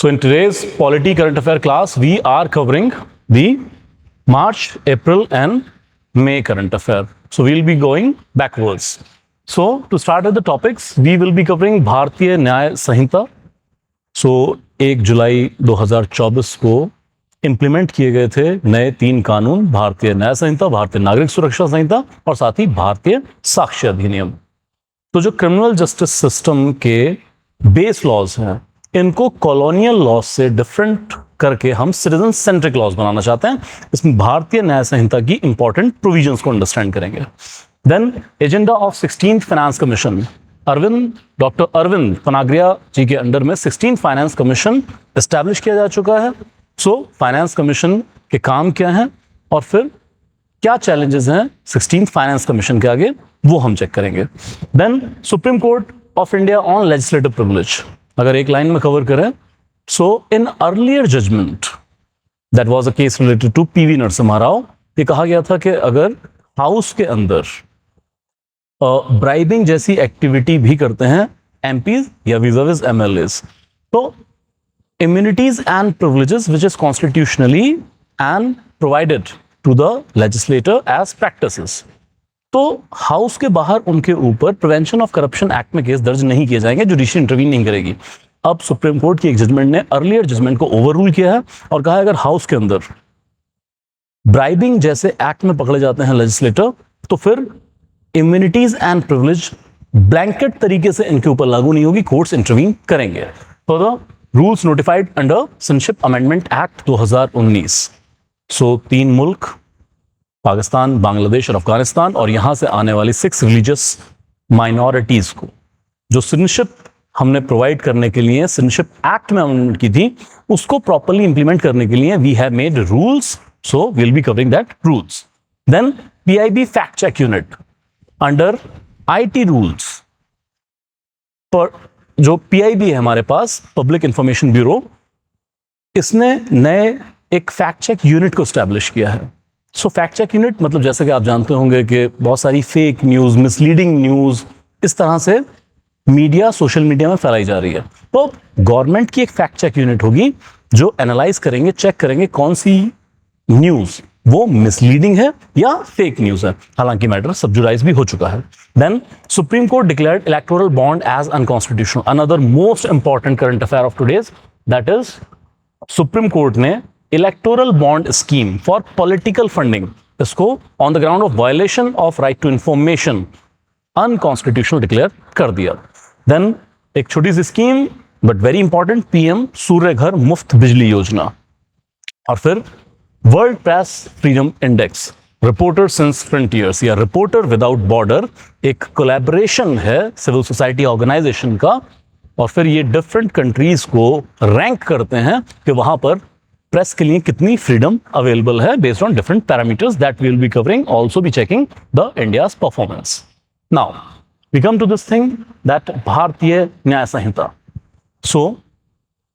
So in today's polity current affair class, we are covering the March, April and May current affair. So we'll be going backwards. So to start with the topics, we will be covering भारतीय न्याय संहिता. So 1 जुलाई 2024 को implement किए गए थे नए 3 कानून, भारतीय न्याय संहिता, भारतीय नागरिक सुरक्षा संहिता और साथ ही भारतीय साक्ष्य अधिनियम. तो जो क्रिमिनल जस्टिस सिस्टम के बेस लॉज हैं, इनको कॉलोनियल लॉज से डिफरेंट करके हम सिटीजन सेंट्रिक लॉज बनाना चाहते हैं. इसमें भारतीय न्याय संहिता की इंपॉर्टेंट प्रोविजंस को अंडरस्टैंड करेंगे. Then agenda of 16th finance commission, doctor Arvind Panagariya ji के अंडर में 16th फाइनेंस कमीशन एस्टैब्लिश किया जा चुका है. सो फाइनेंस कमीशन के काम क्या हैं और फिर क्या चैलेंजेस हैं 16th फाइनेंस कमीशन के आगे, वो हम चेक करेंगे. Then supreme court of India on legislative privilege, अगर एक लाइन में कवर करें, so in earlier judgment that was a case related to PV Narasimha Rao, ये कहा गया था कि अगर हाउस के अंदर ब्राइबिंग जैसी एक्टिविटी भी करते हैं एमपीज या विज़ एमएलएस, तो immunities and privileges which is constitutionally and provided to the legislator as practices. तो हाउस के बाहर उनके ऊपर प्रिवेंशन ऑफ करप्शन एक्ट में केस दर्ज नहीं किए जाएंगे, जुडिशियल इंटरवीन नहीं करेगी. अब सुप्रीम कोर्ट की एक जजमेंट ने अर्लियर जजमेंट को ओवररूल किया है और कहा है अगर हाउस के अंदर ब्राइबिंग जैसे एक्ट में पकड़े जाते हैं लेजिस्लेटर, तो फिर इम्यूनिटीज एंड प्रिविलेज ब्लैंकेट तरीके से इनके ऊपर लागू नहीं होगी, कोर्ट्स इंटरवीन करेंगे. तो the rules notified under citizenship amendment act 2019. सो 3 मुल्क, पाकिस्तान, बांग्लादेश और अफगानिस्तान, और यहां से आने वाली 6 रिलीजियस माइनॉरिटीज को जो सिटीजनशिप हमने प्रोवाइड करने के लिए सिटीजनशिप एक्ट में अमेंडमेंट की थी, उसको प्रॉपर्ली इंप्लीमेंट करने के लिए we have made rules. So we will be covering that rules. Then PIB fact check unit under IT rules पर जो पीआईबी है हमारे पास, पब्लिक इंफॉर्मेशन ब्यूरो, इसने नए एक फैक्ट चेक यूनिट को स्टैब्लिश किया है. सो फैक्ट चेक यूनिट मतलब जैसे कि आप जानते होंगे कि बहुत सारी फेक न्यूज़, मिसलीडिंग न्यूज़ इस तरह से मीडिया, सोशल मीडिया में फैलाई जा रही है. तो गवर्नमेंट की एक फैक्ट चेक यूनिट होगी जो एनालाइज करेंगे, चेक करेंगे कौन सी न्यूज़ वो मिसलीडिंग है या फेक न्यूज़ है. हालांकि मैटर सब्जुडाइज भी हो चुका है. Then supreme court declared electoral bond as unconstitutional. Another most important current affair of today's, that is supreme court ने electoral bond scheme for political funding, इसको on the ground of violation of right to information unconstitutional declare कर दिया. Then एक छोटी सी scheme but very important, PM Surya Ghar Muft Bijli Yojana. और फिर world press freedom index, reporter sans frontiers या रिपोर्टर विदाउट बॉर्डर, एक कोलैबोरेशन है सिविल सोसाइटी ऑर्गेनाइजेशन का, और फिर ये डिफरेंट कंट्रीज को रैंक करते हैं कि वहां पर प्रेस के लिए कितनी फ्रीडम अवेलेबल है based on different parameters that we will be covering, also be checking the India's performance. Now we come to this thing that Bharatiya Nyaya संहिता. सो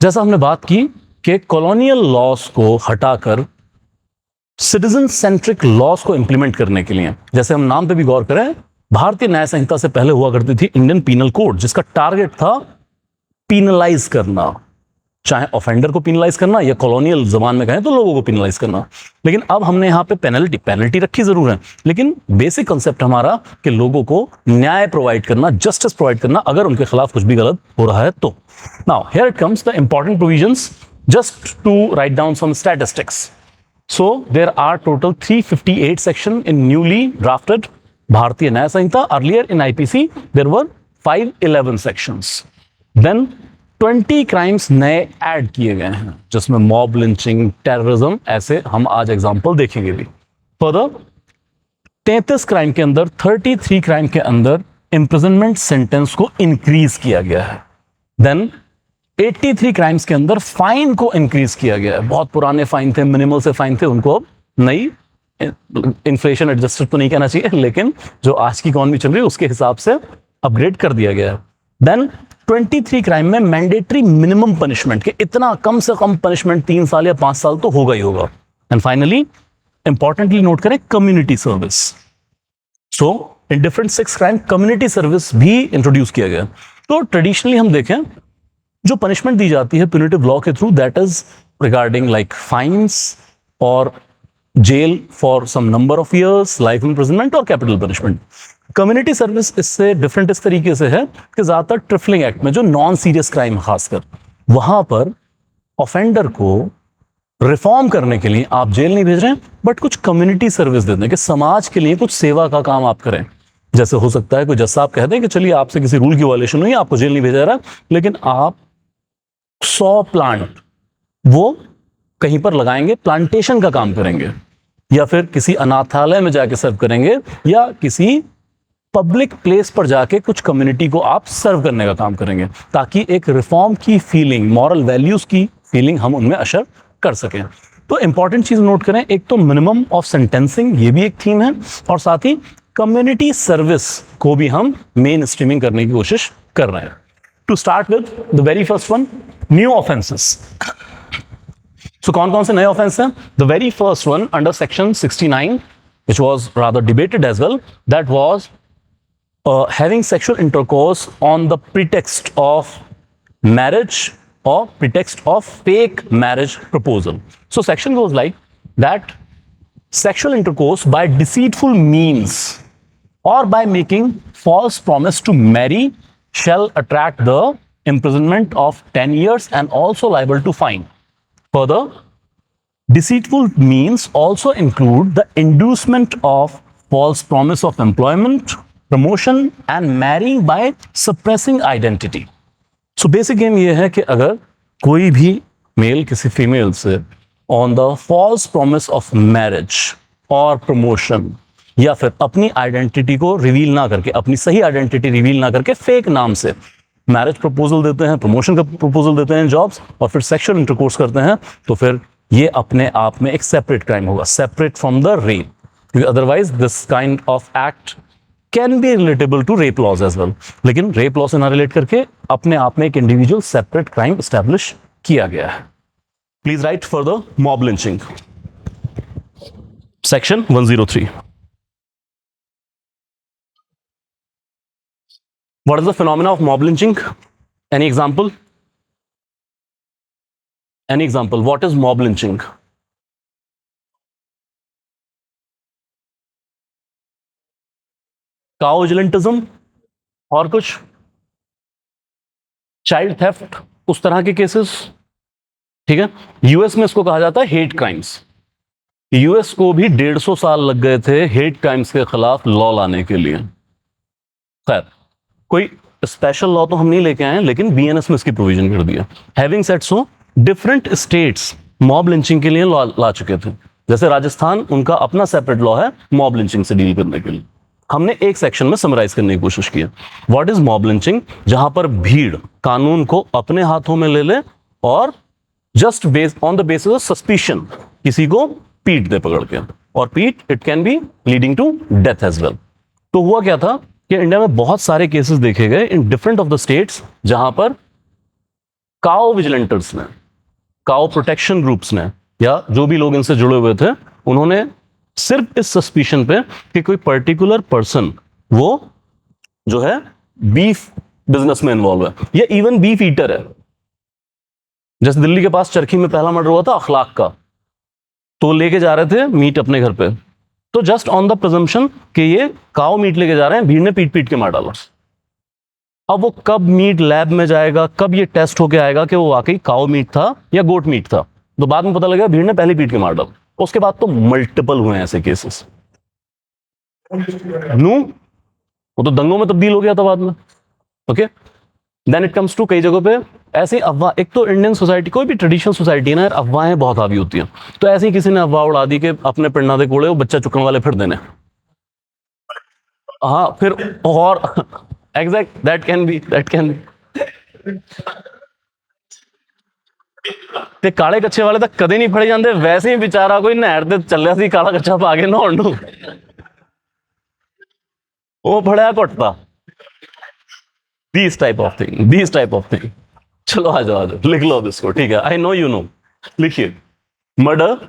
जैसा हमने बात की कि कॉलोनियल लॉज को हटाकर सिटीजन सेंट्रिक लॉज को इंप्लीमेंट करने के लिए, जैसे हम नाम पे भी गौर करें, भारतीय न्याय संहिता से पहले हुआ करती थी इंडियन पीनल कोड, जिसका टारगेट था पीनलाइज करना, चाहे ऑफेंडर को पीनलाइज करना या कॉलोनियल जबान में कहें तो लोगों को पीनलाइज करना. लेकिन अब हमने यहाँ पे पेनल्टी रखी जरूर है, लेकिन बेसिक कंसेप्ट हमारा कि लोगों को न्याय प्रोवाइड करना, जस्टिस प्रोवाइड करना अगर उनके खिलाफ कुछ भी गलत हो रहा है तो. Now here it comes the important provisions, just to write down some statistics. So there are total 358 sections in newly drafted Bharatiya Nyaya Sanhita. Earlier in IPC there were 511 sections. Then 20 crimes नए add किए गए हैं, जिसमें mob lynching, terrorism, ऐसे हम आज example देखेंगे भी. फर्दर 33 क्राइम के अंदर, 33 क्राइम के अंदर इम्प्रिजनमेंट सेंटेंस को इंक्रीज किया गया है. देन 83 क्राइम्स के अंदर फाइन को इंक्रीज किया गया है. बहुत पुराने फाइन थे, मिनिमल से फाइन थे, उनको अब नई इन्फ्लेशन एडजस्टेड तो नहीं कहना चाहिए, लेकिन जो आज की इकॉनमी चल रही है उसके हिसाब से अपग्रेड कर दिया गया है. देन 23 क्राइम में मैंडेटरी मिनिमम पनिशमेंट के इतना कम से कम पनिशमेंट 3 साल या 5 साल तो होगा ही होगा. एंड फाइनली इंपॉर्टेंटली नोट करें community service. So in different 6 crime community service भी इंट्रोड्यूस किया गया. तो ट्रेडिशनली हम देखें जो पनिशमेंट दी जाती है प्यूनिटिव लॉ के through, that is regarding like fines और jail for some number of years, life imprisonment और कैपिटल पनिशमेंट। कम्युनिटी सर्विस इससे डिफरेंट इस तरीके से है कि ज्यादातर ट्रिफलिंग एक्ट में जो नॉन सीरियस क्राइम खासकर, वहां पर ऑफेंडर को रिफॉर्म करने के लिए आप जेल नहीं भेज रहे हैं, बट कुछ कम्युनिटी सर्विस देते हैं कि समाज के लिए कुछ सेवा का काम आप करें। जैसे हो सकता है कोई जज साहब कहते हैं कि चलिए आपसे किसी रूल की वायलेशन हुई, आपको जेल नहीं भेजा जा रहा, लेकिन आप 100 प्लांट वो कहीं पर लगाएंगे, प्लांटेशन का काम करेंगे, या फिर किसी अनाथालय में जाके सर्व करेंगे, या किसी पब्लिक प्लेस पर जाके कुछ कम्युनिटी को आप सर्व करने का काम करेंगे, ताकि एक रिफॉर्म की फीलिंग, मॉरल वैल्यूज की फीलिंग हम उनमें अशर कर सकें। तो इंपॉर्टेंट चीज नोट करें, एक तो मिनिमम ऑफ सेंटेंसिंग, ये भी एक थीम है, और साथ ही कम्युनिटी सर्विस को भी हम मेन स्ट्रीमिंग करने की कोशिश कर रहे हैं। To start with the very first one, new offences. So कौन कौन से नए ऑफेंस हैं? The very first one under section 69, which was rather debated as well, that was having sexual intercourse on the pretext of marriage or pretext of fake marriage proposal. So section goes like that: sexual intercourse by deceitful means or by making false promise to marry shall attract the imprisonment of 10 years and also liable to fine. Further, deceitful means also include the inducement of false promise of employment, promotion and marrying by suppressing identity. So basic game ये है कि अगर कोई भी mail किसी female से on the false promise of marriage और promotion, या फिर अपनी आइडेंटिटी को रिवील ना करके, अपनी सही आइडेंटिटी रिवील ना करके फेक नाम से मैरिज प्रपोजल देते हैं, प्रमोशन का प्रपोजल देते हैं, जॉब्स, और फिर सेक्सुअल इंटरकोर्स करते हैं, तो फिर ये अपने आप में एक सेपरेट क्राइम होगा, सेपरेट फ्रॉम द रेप, क्योंकि otherwise this kind of act can be relatable to rape laws as well, लेकिन रेप लॉ से ना रिलेट करके अपने आप में एक इंडिविजुअल सेपरेट क्राइम एस्टैब्लिश किया गया है। Please right further, mob lynching, section 103। What is the phenomena of mob lynching? Any example? Any example? What is mob lynching? Cow vigilantism और कुछ, चाइल्ड थेफ्ट, उस तरह के केसेस, ठीक है। यूएस में इसको कहा जाता है हेट क्राइम्स। यूएस को भी 150 साल लग गए थे हेट क्राइम्स के खिलाफ लॉ लाने के लिए। खैर, कोई स्पेशल लॉ तो हम नहीं लेके आए हैं, लेकिन बीएनएस में इसकी प्रोविजन कर दिया। Having said so, different states mob lynching के लिए लॉ ला चुके थे। जैसे राजस्थान, उनका अपना सेपरेट लॉ है मॉब लिंचिंग से डील करने के लिए। हमने एक सेक्शन में समराइज करने की कोशिश की। What is mob lynching? जहां पर भीड़ कानून को अपने हाथों में ले ले और just based on the basis of suspicion किसी को पीट दे पकड़ के, और पीट it can be leading to death as well. तो हुआ क्या था कि इंडिया में बहुत सारे केसेस देखे गए in different of the states, जहां पर काउ विजिलेंटर्स ने, काउ प्रोटेक्शन ग्रुप्स ने, या जो भी लोग इनसे जुड़े हुए थे, उन्होंने सिर्फ इस सस्पिशन पे कि कोई पर्टिकुलर पर्सन वो जो है बीफ बिजनेस में इन्वॉल्व है, या इवन बीफ ईटर है। जैसे दिल्ली के पास चरखी में पहला मर्डर हुआ था अखलाक का, तो लेके जा रहे थे मीट अपने घर पे, तो जस्ट ऑन द प्रिजम्पशन कि ये काउ मीट लेके जा रहे हैं, भीड़ ने पीट पीट के मार डाला। अब वो कब मीट लैब में जाएगा, कब ये टेस्ट होके आएगा कि वो वाकई काउ मीट था या गोट मीट था, तो बाद में पता लगा भीड़ ने पहले पीट के मार डाला। उसके बाद तो मल्टीपल हुए हैं ऐसे केसेस। नू वो तो दंगों में तब्दील हो गया था बाद में। Okay, then it comes to कई जगहों पे ऐसी अफवाह, एक तो इंडियन सोसाइटी, कोई भी ट्रेडिशनल सोसाइटी है ना, अफवाहें बहुत हावी होती हैं। तो ऐसे ही किसी ने अफवाह उड़ा दी कि अपने पिंडा दे कोड़े वो बच्चा चुकने वाले फिर देने, हाँ फिर, और एग्जैक्ट दैट कैन ते काले कच्चे वाले तक कदे नहीं फड़े जाते, वैसे ही बेचारा कोई नहर दे चलिया सी काला कच्चा पा के नहाउण नूं, वो फड़िया घुटता। These type of thing। चलो आ जाओ लिख लो इसको, ठीक है। आई नो यू नो, लिखिए। Murder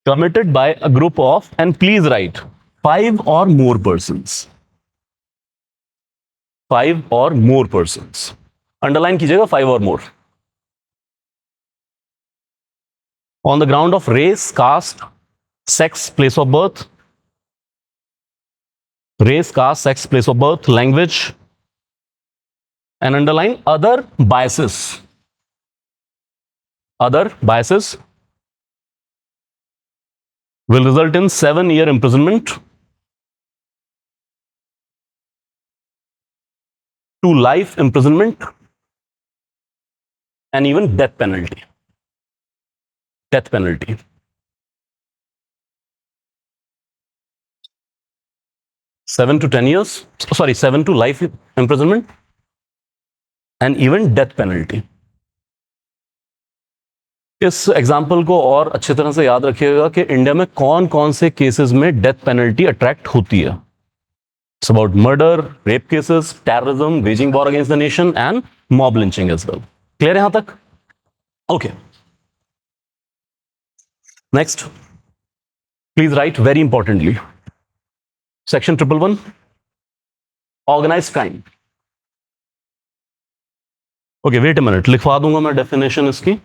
committed by a group of, and please write 5 or more persons। 5 or more persons. Underline कीजिएगा 5 or more. On the ground of race, caste, sex, place of birth. Race, caste, sex, place of birth, language, and underline other biases. Other biases will result in 7-year imprisonment to life imprisonment and even death penalty. Death penalty. Seven to life imprisonment and even death penalty. इस example को और अच्छे तरह से याद रखिएगा कि India में कौन कौन से केसेस में डेथ पेनल्टी अट्रैक्ट होती है. It's about murder, rape cases, terrorism, waging war against the nation and mob lynching as well. Clear है यहां तक? Okay. Next please right very importantly section 111 organised crime. Okay wait a minute, लिखवा दूंगा मैं definition इसकी.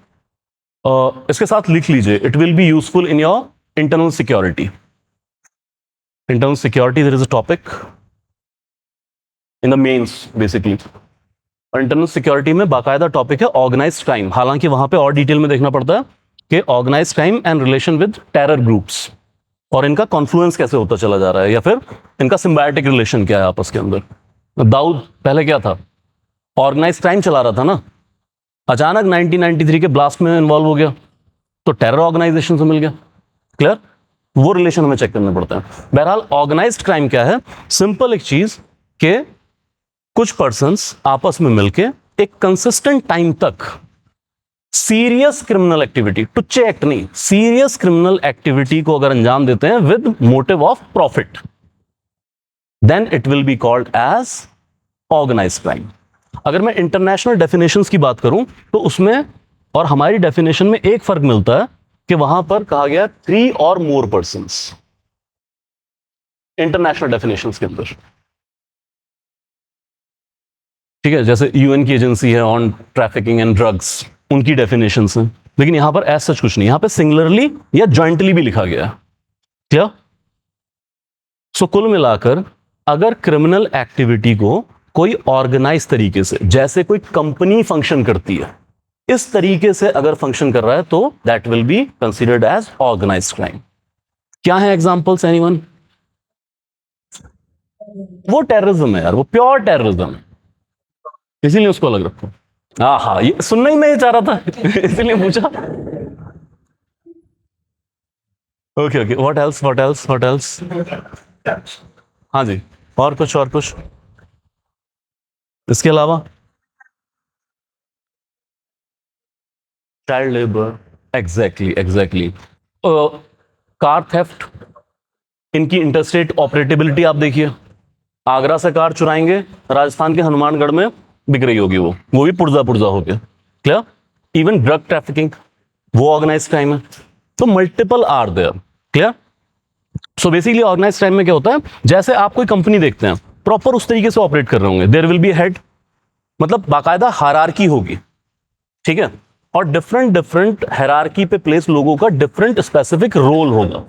इसके साथ लिख लीजिए, it will be useful in your internal security. Internal security there is a topic in the mains basically. और internal security में बाकायदा टॉपिक है ऑर्गेनाइज्ड क्राइम. हालांकि वहां पे और डिटेल में देखना पड़ता है कि organised crime and relation with terror groups और इनका कॉन्फ्लुएंस कैसे होता चला जा रहा है या फिर इनका सिम्बायोटिक रिलेशन क्या है आपस के अंदर. दाऊद पहले क्या था? ऑर्गेनाइज्ड क्राइम चला रहा था ना, अचानक 1993 के ब्लास्ट में इन्वॉल्व हो गया तो टेरर ऑर्गेनाइजेशन से मिल गया. क्लियर? वो रिलेशन हमें चेक करना पड़ता है. बहरहाल ऑर्गेनाइज्ड क्राइम क्या है? सिंपल एक चीज के कुछ पर्संस आपस में मिलके एक कंसिस्टेंट टाइम तक सीरियस क्रिमिनल एक्टिविटी, टुच्चे एक्ट नहीं, सीरियस क्रिमिनल एक्टिविटी को अगर अंजाम देते हैं with motive of profit, then it will be called as organised crime. अगर मैं इंटरनेशनल डेफिनेशंस की बात करूं तो उसमें और हमारी डेफिनेशन में एक फर्क मिलता है कि वहां पर कहा गया 3 or more persons international definitions के अंदर. ठीक है, जैसे यूएन की एजेंसी है ऑन ट्रैफिकिंग एंड ड्रग्स, उनकी डेफिनेशंस हैं. लेकिन यहां पर ऐसा सच कुछ नहीं, यहां पर सिंगुलरली या जॉइंटली भी लिखा गया है. क्या? सो कुल मिलाकर अगर क्रिमिनल एक्टिविटी को कोई ऑर्गेनाइज तरीके से, जैसे कोई कंपनी फंक्शन करती है, इस तरीके से अगर फंक्शन कर रहा है तो that will be considered as organised crime. क्या है एग्जांपल्स एनीवन? वो टेररिज्म है यार, वो प्योर टेररिज्म है, इसीलिए उसको अलग रखो. हाँ, ये सुनना ही मैं चाह रहा था इसीलिए पूछा. Okay okay, what else. हाँ जी, और कुछ इसके अलावा? Child labour, exactly. Car theft, इनकी इंटरस्टेट ऑपरेटेबिलिटी आप देखिए. आगरा से कार चुराएंगे, राजस्थान के हनुमानगढ़ में बिक रही होगी, वो भी पुर्जा हो गया. क्लियर? इवन ड्रग ट्रैफिकिंग, वो ऑर्गेनाइज्ड क्राइम है. तो multiple are there. Clear? So basically organised crime में क्या होता है, जैसे आप कोई कंपनी देखते हैं, प्रॉपर उस तरीके से ऑपरेट कर रहे होंगे. देयर विल बी हेड, मतलब बाकायदा हायरार्की होगी. ठीक है? और डिफरेंट हायरार्की पे प्लेस लोगों का डिफरेंट स्पेसिफिक रोल होगा.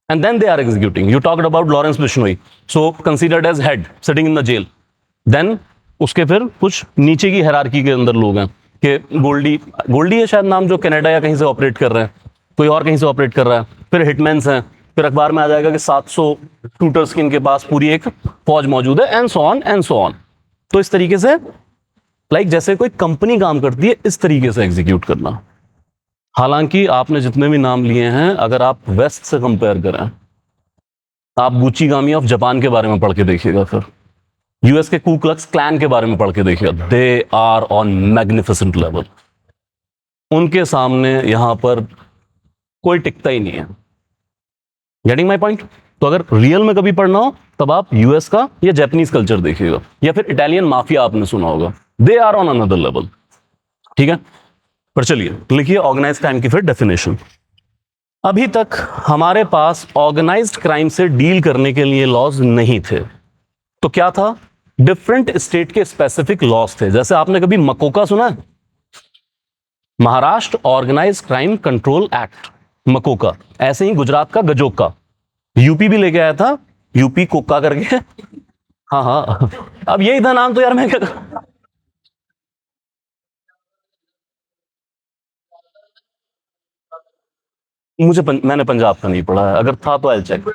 And then they are executing. You talked about Lawrence Bishnoi, so considered as head sitting in the jail. Then उसके फिर कुछ नीचे की हायरार्की के अंदर लोग हैं कि गोल्डी है शायद नाम, जो कनाडा या कहीं से ऑपरेट कर रहे हैं, कोई और कहीं से ऑपरेट कर रहा है. फिर हिटमैन्स हैं, फिर अखबार में आ जाएगा कि 700 शूटर्स की इनके पास पूरी एक फौज मौजूद है, एंड सो ऑन. तो इस तरीके से जैसे कोई कंपनी काम करती है, इस तरीके से एग्जीक्यूट करना. हालांकि आपने जितने भी नाम लिए हैं, अगर आप वेस्ट से कंपेयर करें, आप गुची गामी ऑफ जापान के बारे में पढ़ के देखिएगा, फिर यूएस के कू क्लक्स क्लैन के बारे में पढ़ के देखिएगा. They are on magnificent level. उनके सामने यहां पर कोई टिकता ही नहीं है. Getting my point? तो अगर रियल में कभी पढ़ना हो तब आप यूएस का या जापानीज कल्चर देखिएगा, या फिर इटालियन माफिया आपने सुना होगा. They are on another level. ठीक है, पर चलिए लिखिए ऑर्गेनाइज्ड क्राइम की फिर डेफिनेशन. अभी तक हमारे पास ऑर्गेनाइज्ड क्राइम से डील करने के लिए लॉज नहीं थे. तो क्या था? डिफरेंट स्टेट के स्पेसिफिक लॉस थे। जैसे आपने कभी मकोका सुना है? Maharashtra organise crime control act, MCOCA. ऐसे ही गुजरात का गजोका, यूपी भी लेके आया था, यूपी कोका करके। हाँ हाँ, अब यही था नाम, तो यार मैं क्या। मैंने पंजाब का नहीं पढ़ा है, अगर था तो आई चेक।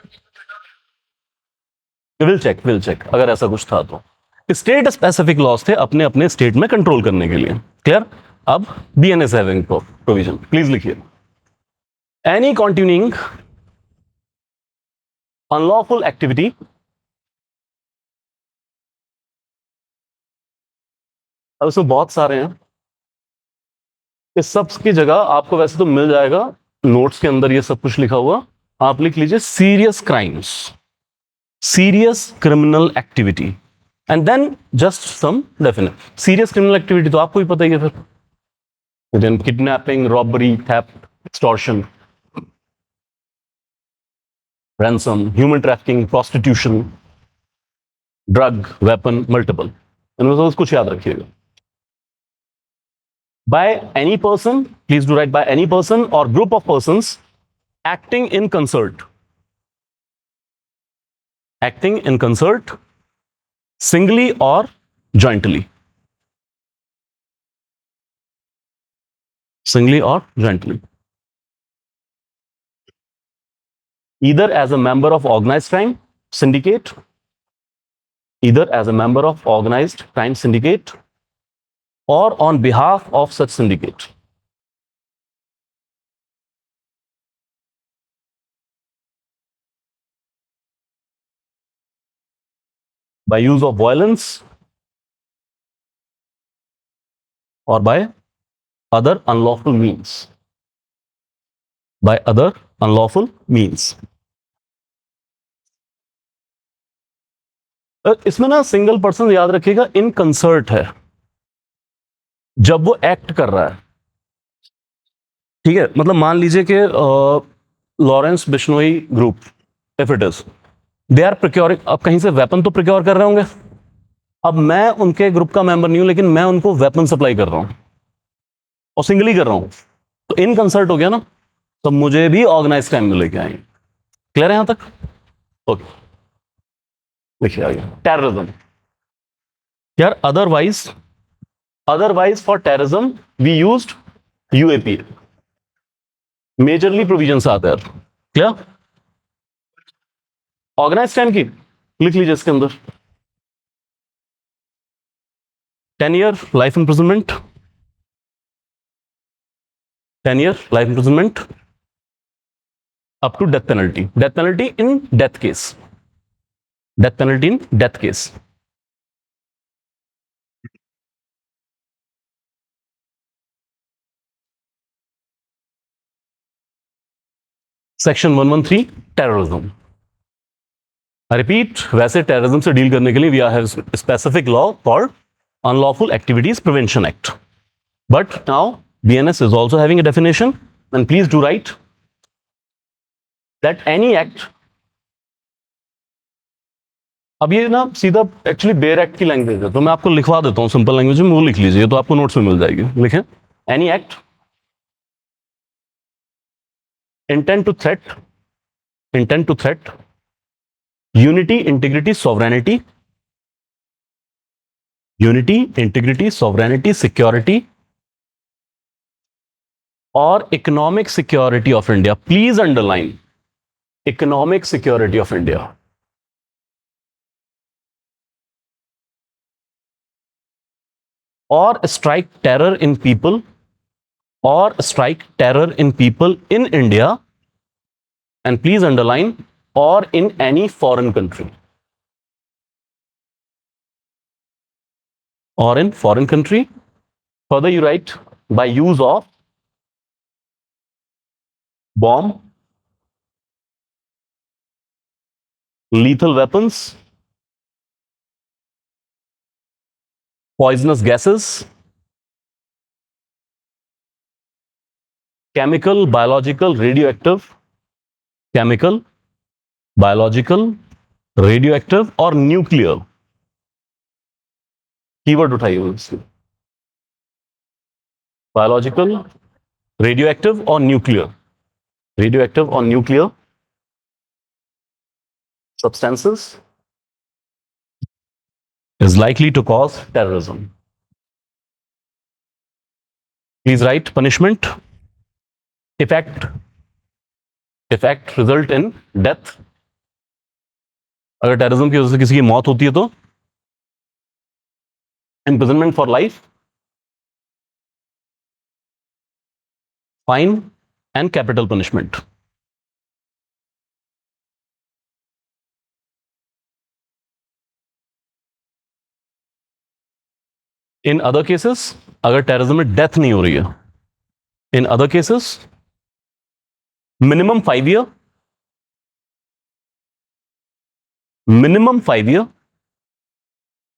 विल चेक अगर ऐसा कुछ था तो। स्टेट स्पेसिफिक लॉस थे अपने अपने स्टेट में कंट्रोल करने के लिए। क्लियर? अब बीएनएस हैविंग प्रोविजन, प्लीज लिखिए। एनी कंटिन्यूइंग अनलॉफुल एक्टिविटी अब इसमें बहुत सारे हैं, इस सब की जगह आपको वैसे तो मिल जाएगा नोट्स के अंदर ये सब कुछ लिखा हुआ। आप लिख लीजिए serious crimes, serious criminal activity, and then just some definite. Serious criminal activity तो आपको ही पता ही है फिर, then kidnapping, robbery, theft, extortion, ransom, human trafficking, prostitution, drug, weapon, multiple. इनमें से कुछ याद रखिएगा। by any person, please do write by any person or group of persons acting in concert, acting in concert, singly or jointly, singly or jointly, either as a member of organized crime syndicate, either as a member of organized crime syndicate or on behalf of such syndicate, by use of violence or by other unlawful means, by other unlawful means. इसमें ना single person याद रखिएगा, इन concert है जब वो act कर रहा है। ठीक है, मतलब मान लीजिए कि Lawrence Bishnoi group, if it is they are procuring, अब कहीं से वेपन तो प्रोक्योर कर रहे होंगे। अब मैं उनके ग्रुप का मेंबर नहीं हूं, लेकिन मैं उनको वेपन सप्लाई कर रहा हूं और सिंगली कर रहा हूं, तो इन कंसर्ट हो गया ना, तो मुझे भी ऑर्गेनाइज क्राइम में लेके आएंगे। क्लियर है यहां तक? ओके, देखिए आगे टेररिज्म। यार otherwise for terrorism we used UAP, majorly provision आते हैं। क्या ऑर्गेनाइज क्राइम की लिख लीजिए इसके अंदर, 10 year life imprisonment, 10 year life imprisonment up to death penalty, death penalty in death case, death penalty in death case. Section 113 terrorism. Repeat, वैसे terrorism से डील करने के लिए we have specific law called unlawful activities prevention act, but now BNS is also having a definition, and please do write that any act, अब ये ना सीधा actually bare act की लैंग्वेज है, तो मैं आपको लिखवा देता हूं सिंपल लैंग्वेज में, वो लिख लीजिए तो आपको नोट्स में मिल जाएगी। लिखें, any act intent to threat unity, integrity, sovereignty, unity, integrity, sovereignty, security और economic security of India. Please underline economic security of India, or strike terror in people, or strike terror in people in India, and please underline, or in any foreign country, or in foreign country. Further you write, by use of bomb, lethal weapons, poisonous gases, chemical, biological, radioactive, chemical, biological, radioactive or nuclear, keyword उठाइए इसकी, biological, radio active और nuclear, radio active और nuclear substances is likely to cause terrorism. Please write punishment, effect result in death. अगर terrorism की वजह से किसी की मौत होती है तो imprisonment for life, fine and capital punishment. In other cases अगर टेररिज्म में डेथ नहीं हो रही है, in other cases minimum 5 year,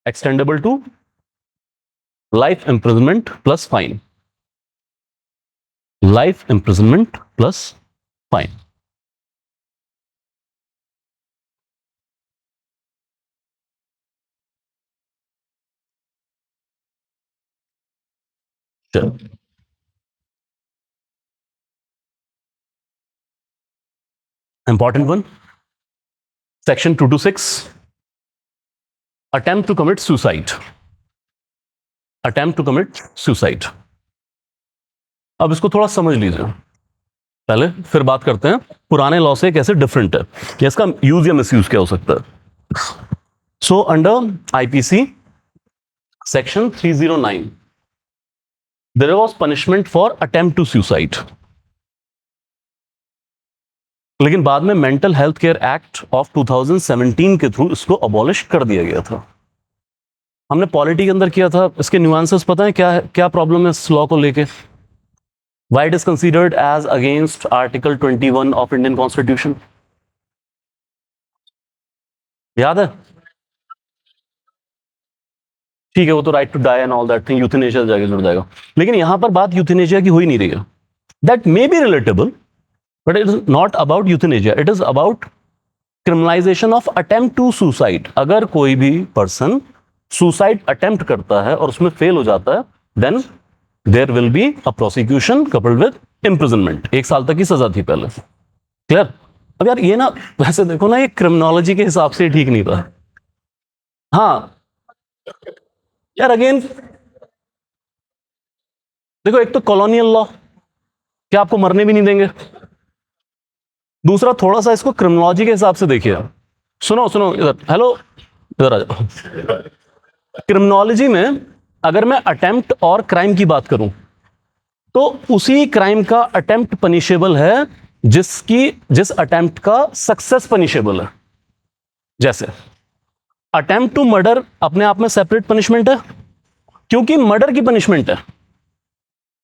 extendable to life imprisonment plus fine, life imprisonment plus fine. Sure. Important one, section 226, attempt to commit suicide. Attempt to commit suicide. अब इसको थोड़ा समझ लीजिए पहले, फिर बात करते हैं पुराने लॉ से कैसे डिफरेंट है या इसका यूज या मिसयूज क्या हो सकता है. So under IPC section 309 there was punishment for attempt to suicide, लेकिन बाद में mental health care act of 2017 के थ्रू इसको अबॉलिश कर दिया गया था. हमने पॉलिटी के अंदर किया था. इसके न्यूआंसेस पता है क्या है, क्या प्रॉब्लम है इस लॉ को लेके? Why it is considered as against Article 21 of Indian Constitution? याद है? ठीक है, वो तो right to die and all that thing euthanasia जाके जुड़ जाएगा, लेकिन यहां पर बात यूथेनेशिया की हो ही नहीं रही है. That may be relatable but it is not about euthanasia, it is about criminalisation of attempt to suicide. अगर कोई भी पर्सन सुसाइड अटेम्प्ट करता है और उसमें फेल हो जाता है, then there will be a prosecution coupled with imprisonment. 1 साल तक की सजा थी पहले. क्लियर? अब यार ये ना, वैसे देखो ना, ये क्रिमिनोलॉजी के हिसाब से ठीक नहीं था. हाँ यार, अगेन देखो, एक तो कॉलोनियल लॉ, क्या आपको मरने भी नहीं देंगे. दूसरा, थोड़ा सा इसको क्रिमिनोलॉजी के हिसाब से देखिए. सुनो सुनो इधर, हेलो इधर आ जाओ. क्रिमिनोलॉजी में अगर मैं अटेम्प्ट और क्राइम की बात करूं तो उसी क्राइम का अटेम्प्ट पनिशेबल है जिस अटेम्प्ट का सक्सेस पनिशेबल है. जैसे अटेम्प्ट टू मर्डर अपने आप में सेपरेट पनिशमेंट है क्योंकि मर्डर की पनिशमेंट है.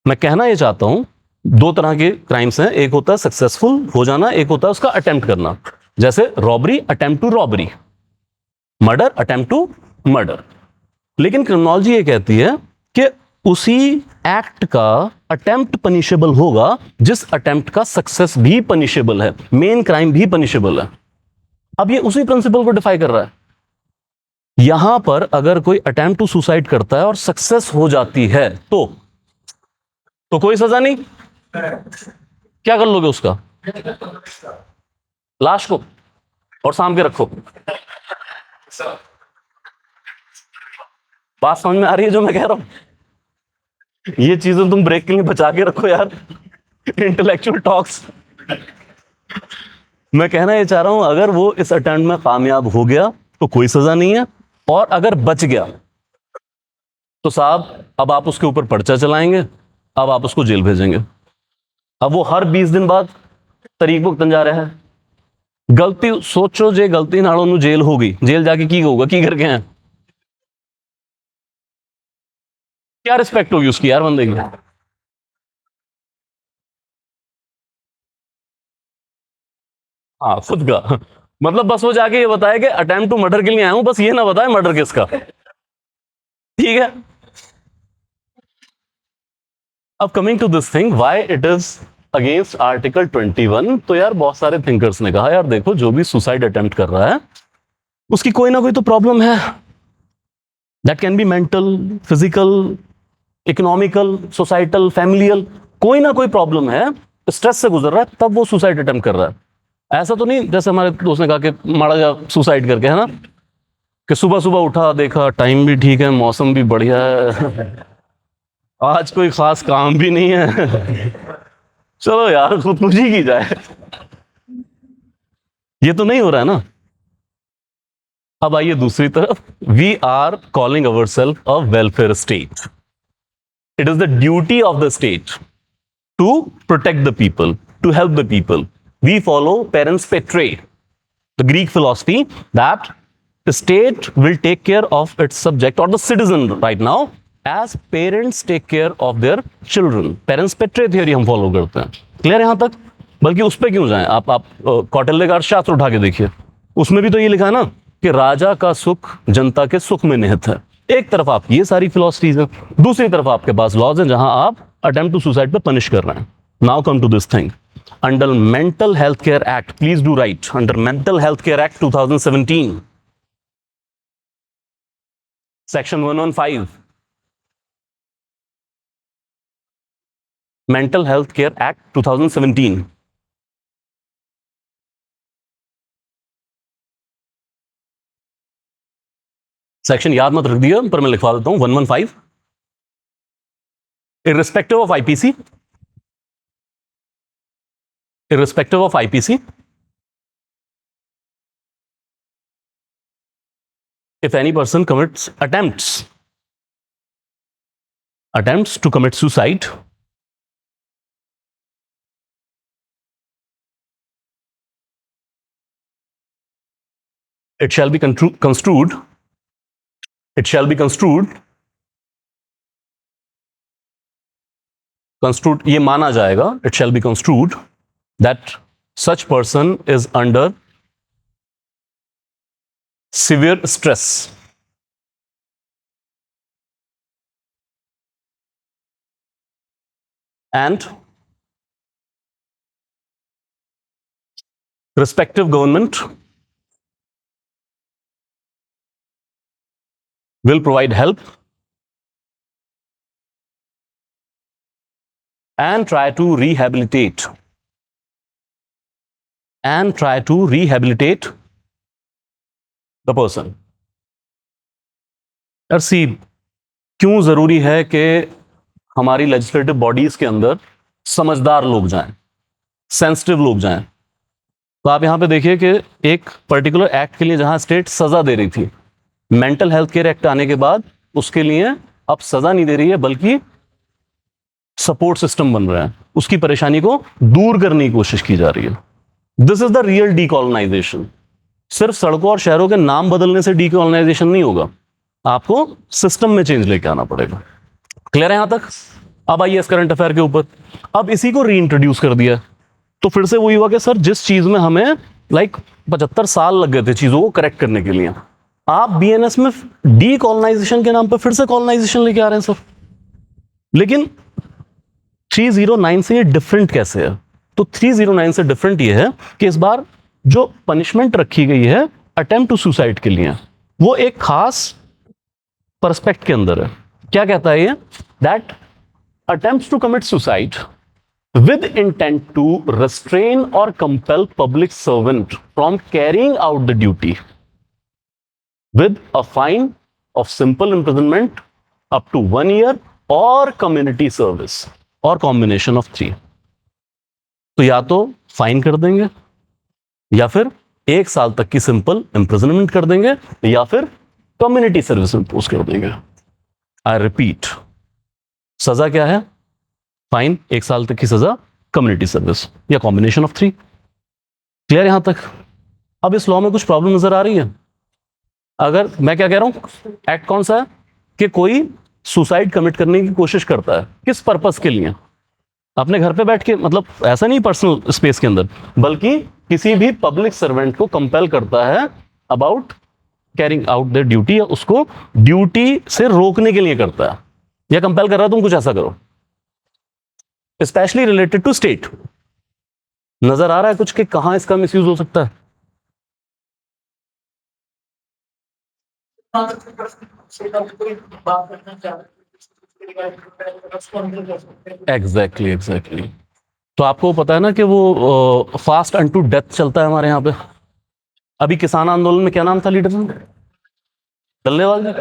मैं कहना यह चाहता हूं 2 तरह के क्राइम्स हैं, एक होता है सक्सेसफुल हो जाना, एक होता है उसका अटेम्प्ट करना. जैसे robbery attempt to robbery, murder attempt to murder. लेकिन क्रिमिनोलॉजी ये कहती है कि उसी एक्ट का अटेम्प्ट पनिशेबल होगा जिस अटेम्प्ट का सक्सेस भी पनिशेबल है, मेन क्राइम भी पनिशेबल है. अब ये उसी प्रिंसिपल को डिफाई कर रहा है. यहां पर अगर कोई अटेम्प्ट टू सुसाइड करता है और सक्सेस हो जाती है तो कोई सजा नहीं. क्या कर लोगे उसका? लाश को और साम के रखो. बात समझ में आ रही है जो मैं कह रहा हूं? ये चीजें तुम ब्रेक के लिए बचा के रखो यार, इंटेलेक्चुअल टॉक्स. मैं कहना ये चाह रहा हूं, अगर वो इस अटेम्प्ट में कामयाब हो गया तो कोई सजा नहीं है, और अगर बच गया तो साहब अब आप उसके ऊपर पर्चा चलाएंगे, अब आप उसको जेल भेजेंगे. अब वो हर 20 दिन बाद तरीक भुगतन जा रहा है. गलती सोचो, जे गलती नालों नु जेल हो गई, जेल जाके की होगा, की करके हैं, क्या रिस्पेक्ट होगी उसकी यार बंदे की? हाँ, खुद का मतलब बस वो जाके ये बताया कि अटेम्प्ट टू मर्डर के लिए आया हूं, बस ये ना बताए मर्डर किसका. ठीक है. अब coming to this thing, why it is against article 21, तो यार बहुत सारे थिंकर्स ने कहा यार देखो, जो भी सुसाइड अटेम्प्ट कर रहा है उसकी कोई ना कोई तो प्रॉब्लम है. That can B mental, physical, economical, societal, familial, कोई ना कोई प्रॉब्लम है, स्ट्रेस से गुजर रहा है, तब वो सुसाइड अटेम्प्ट कर रहा है। ऐसा तो नहीं जैसे हमारे दोस्त ने कहा कि माड़ा जा सुसाइड करके, है ना, कि सुबह सुबह उठा, देखा टाइम भी ठीक है, मौसम भी बढ़िया है, आज कोई खास काम भी नहीं है, चलो यार खुदकुशी की जाए। ये तो नहीं हो रहा है ना। अब आइए दूसरी तरफ, we are calling our self a welfare state. It is the duty of the state to protect the people, to help the people. We follow parens patrae, the Greek philosophy that the state will take care of its subject or the citizen right now as parents take care of their children. Parens patrae theory हम follow करते हैं। Clear यहां तक? बल्कि उस पर क्यों जाएं, आप कौटिल्य का अर्थशास्त्र उठा के देखिए, उसमें भी तो ये लिखा है ना कि राजा का सुख जनता के सुख में निहित है। एक तरफ आप ये सारी फिलोसफीज हैं, दूसरी तरफ आपके पास लॉज हैं जहां आप अटेम्प्ट टू सुसाइड पे पनिश कर रहे हैं। Now come to this thing, under mental health care act, please do right, under mental health care act 2017 section 115, mental health care act 2017, section याद मत रख दिया पर मैं लिखवा देता हूं, 115, irrespective of IPC, irrespective of IPC, if any person attempts to commit suicide, it shall be construed, it shall be construed, ये माना जाएगा, it shall be construed that such person is under severe stress and respective government will provide help and try to rehabilitate the person. यार सी, क्यों जरूरी है कि हमारी legislative bodies के अंदर समझदार लोग जाएं, सेंसिटिव लोग जाएं? तो आप यहां पे देखिए कि एक पर्टिकुलर एक्ट के लिए जहां स्टेट सजा दे रही थी, मेंटल हेल्थ केयर एक्ट आने के बाद उसके लिए अब सजा नहीं दे रही है, बल्कि सपोर्ट सिस्टम बन रहा है, उसकी परेशानी को दूर करने की कोशिश की जा रही है। This is the real decolonisation. सिर्फ सड़कों और शहरों के नाम बदलने से डीकॉलोनाइजेशन नहीं होगा, आपको सिस्टम में चेंज लेके आना पड़ेगा। क्लियर है यहां तक? अब आइए इस करंट अफेयर के ऊपर। अब इसी को रीइंट्रोड्यूस कर दिया, तो फिर से वही हुआ कि सर जिस चीज में हमें 75 साल लग गए थे चीजों को करेक्ट करने के लिए, आप बीएनएस में डीकॉलोनाइजेशन के नाम पर फिर से कॉलोनाइजेशन लेके आ रहे हैं सर। लेकिन 309 से ये डिफरेंट कैसे है? तो 309 से डिफरेंट ये है कि इस बार जो पनिशमेंट रखी गई है अटेम्प्ट टू सुसाइड के लिए, वो एक खास पर्सपेक्ट के अंदर है। क्या कहता है ये? That attempts to commit suicide with intent to restrain or compel public servant from carrying out the duty with a fine of simple imprisonment up to 1 year or community service or combination of 3। तो या तो fine कर देंगे, या फिर 1 साल तक की सिंपल इम्प्रिजनमेंट कर देंगे, या फिर कम्युनिटी सर्विस इंपोज कर देंगे। आई रिपीट, सजा क्या है? फाइन, 1 साल तक की सजा, कम्युनिटी सर्विस, या कॉम्बिनेशन ऑफ 3। क्लियर यहां तक? अब इस लॉ में कुछ प्रॉब्लम नजर आ रही है? अगर मैं क्या कह रहा हूं, एक्ट कौन सा है कि कोई सुसाइड कमिट करने की कोशिश करता है, किस पर्पस के लिए? अपने घर पे बैठ के, मतलब ऐसा नहीं पर्सनल स्पेस के अंदर, बल्कि किसी भी पब्लिक सर्वेंट को कंपेल करता है about carrying out the duty, या उसको ड्यूटी से रोकने के लिए करता है, या कंपेल कर रहा है तुम कुछ ऐसा करो, स्पेशली रिलेटेड टू स्टेट। नजर आ रहा है कुछ कि कहां इसका मिसयूज हो सकता है? Exactly exactly. तो आपको पता है ना कि वो फास्ट अनटू डेथ चलता है हमारे यहाँ पे। अभी किसान आंदोलन में क्या नाम था लीडर का? डल्लेवाल जी।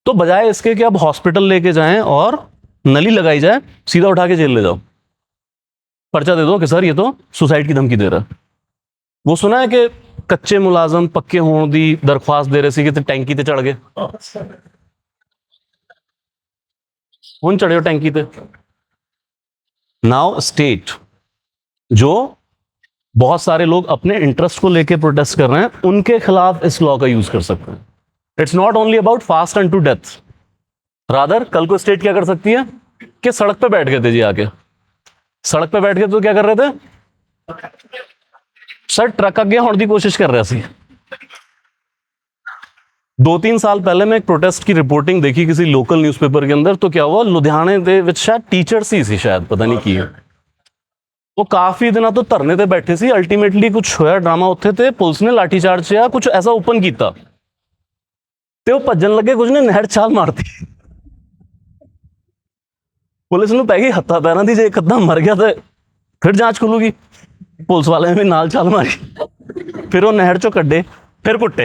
तो बजाय इसके कि अब हॉस्पिटल लेके जाएं और नली लगाई जाए, सीधा उठा के जेल ले जाओ, पर्चा दे दो कि सर ये तो सुसाइड की धमकी दे रहा है। वो सुना है कि कच्चे मुलाजम पक्के होने दी दरख्वास्त दे रहे सी कि टैंकी ते चढ़ गए, हुन चढ़े हो टैंकी ते। नाउ स्टेट, जो बहुत सारे लोग अपने इंटरेस्ट को लेके प्रोटेस्ट कर रहे हैं, उनके खिलाफ इस लॉ का यूज कर सकते हैं। It's not only about fast and to death, rather कल को स्टेट क्या कर सकती है कि सड़क पे बैठ गए थे जी, आके सड़क पे बैठ गए तो क्या कर रहे थे सर, ट्रक अगे होने की कोशिश कर रहे सी। 2-3 साल पहले मैं एक प्रोटेस्ट की रिपोर्टिंग देखी किसी लोकल न्यूज़पेपर के अंदर, तो क्या हुआ, लुधियाने दे विच शायद टीचर्स ही सी, शायद पता नहीं की है, वो काफी दिनों तो धरने ते बैठे सी। अल्टीमेटली कुछ होया ड्रामा उत्थे ते पुलिस ने लाठीचार्ज या कुछ ऐसा ओपन किया ते वो भज्जन लगे, कुछ ने नहर छाल मारती, पुलिस ਨੂੰ पै गई हत्था पैरां दी, जे एक अद्धा मर गया तो फिर जांच खुलूगी। पुलिस वाले ने भी नाल छाल मारी, फिर वो नहर चो कड्डे, फिर कुट्टे।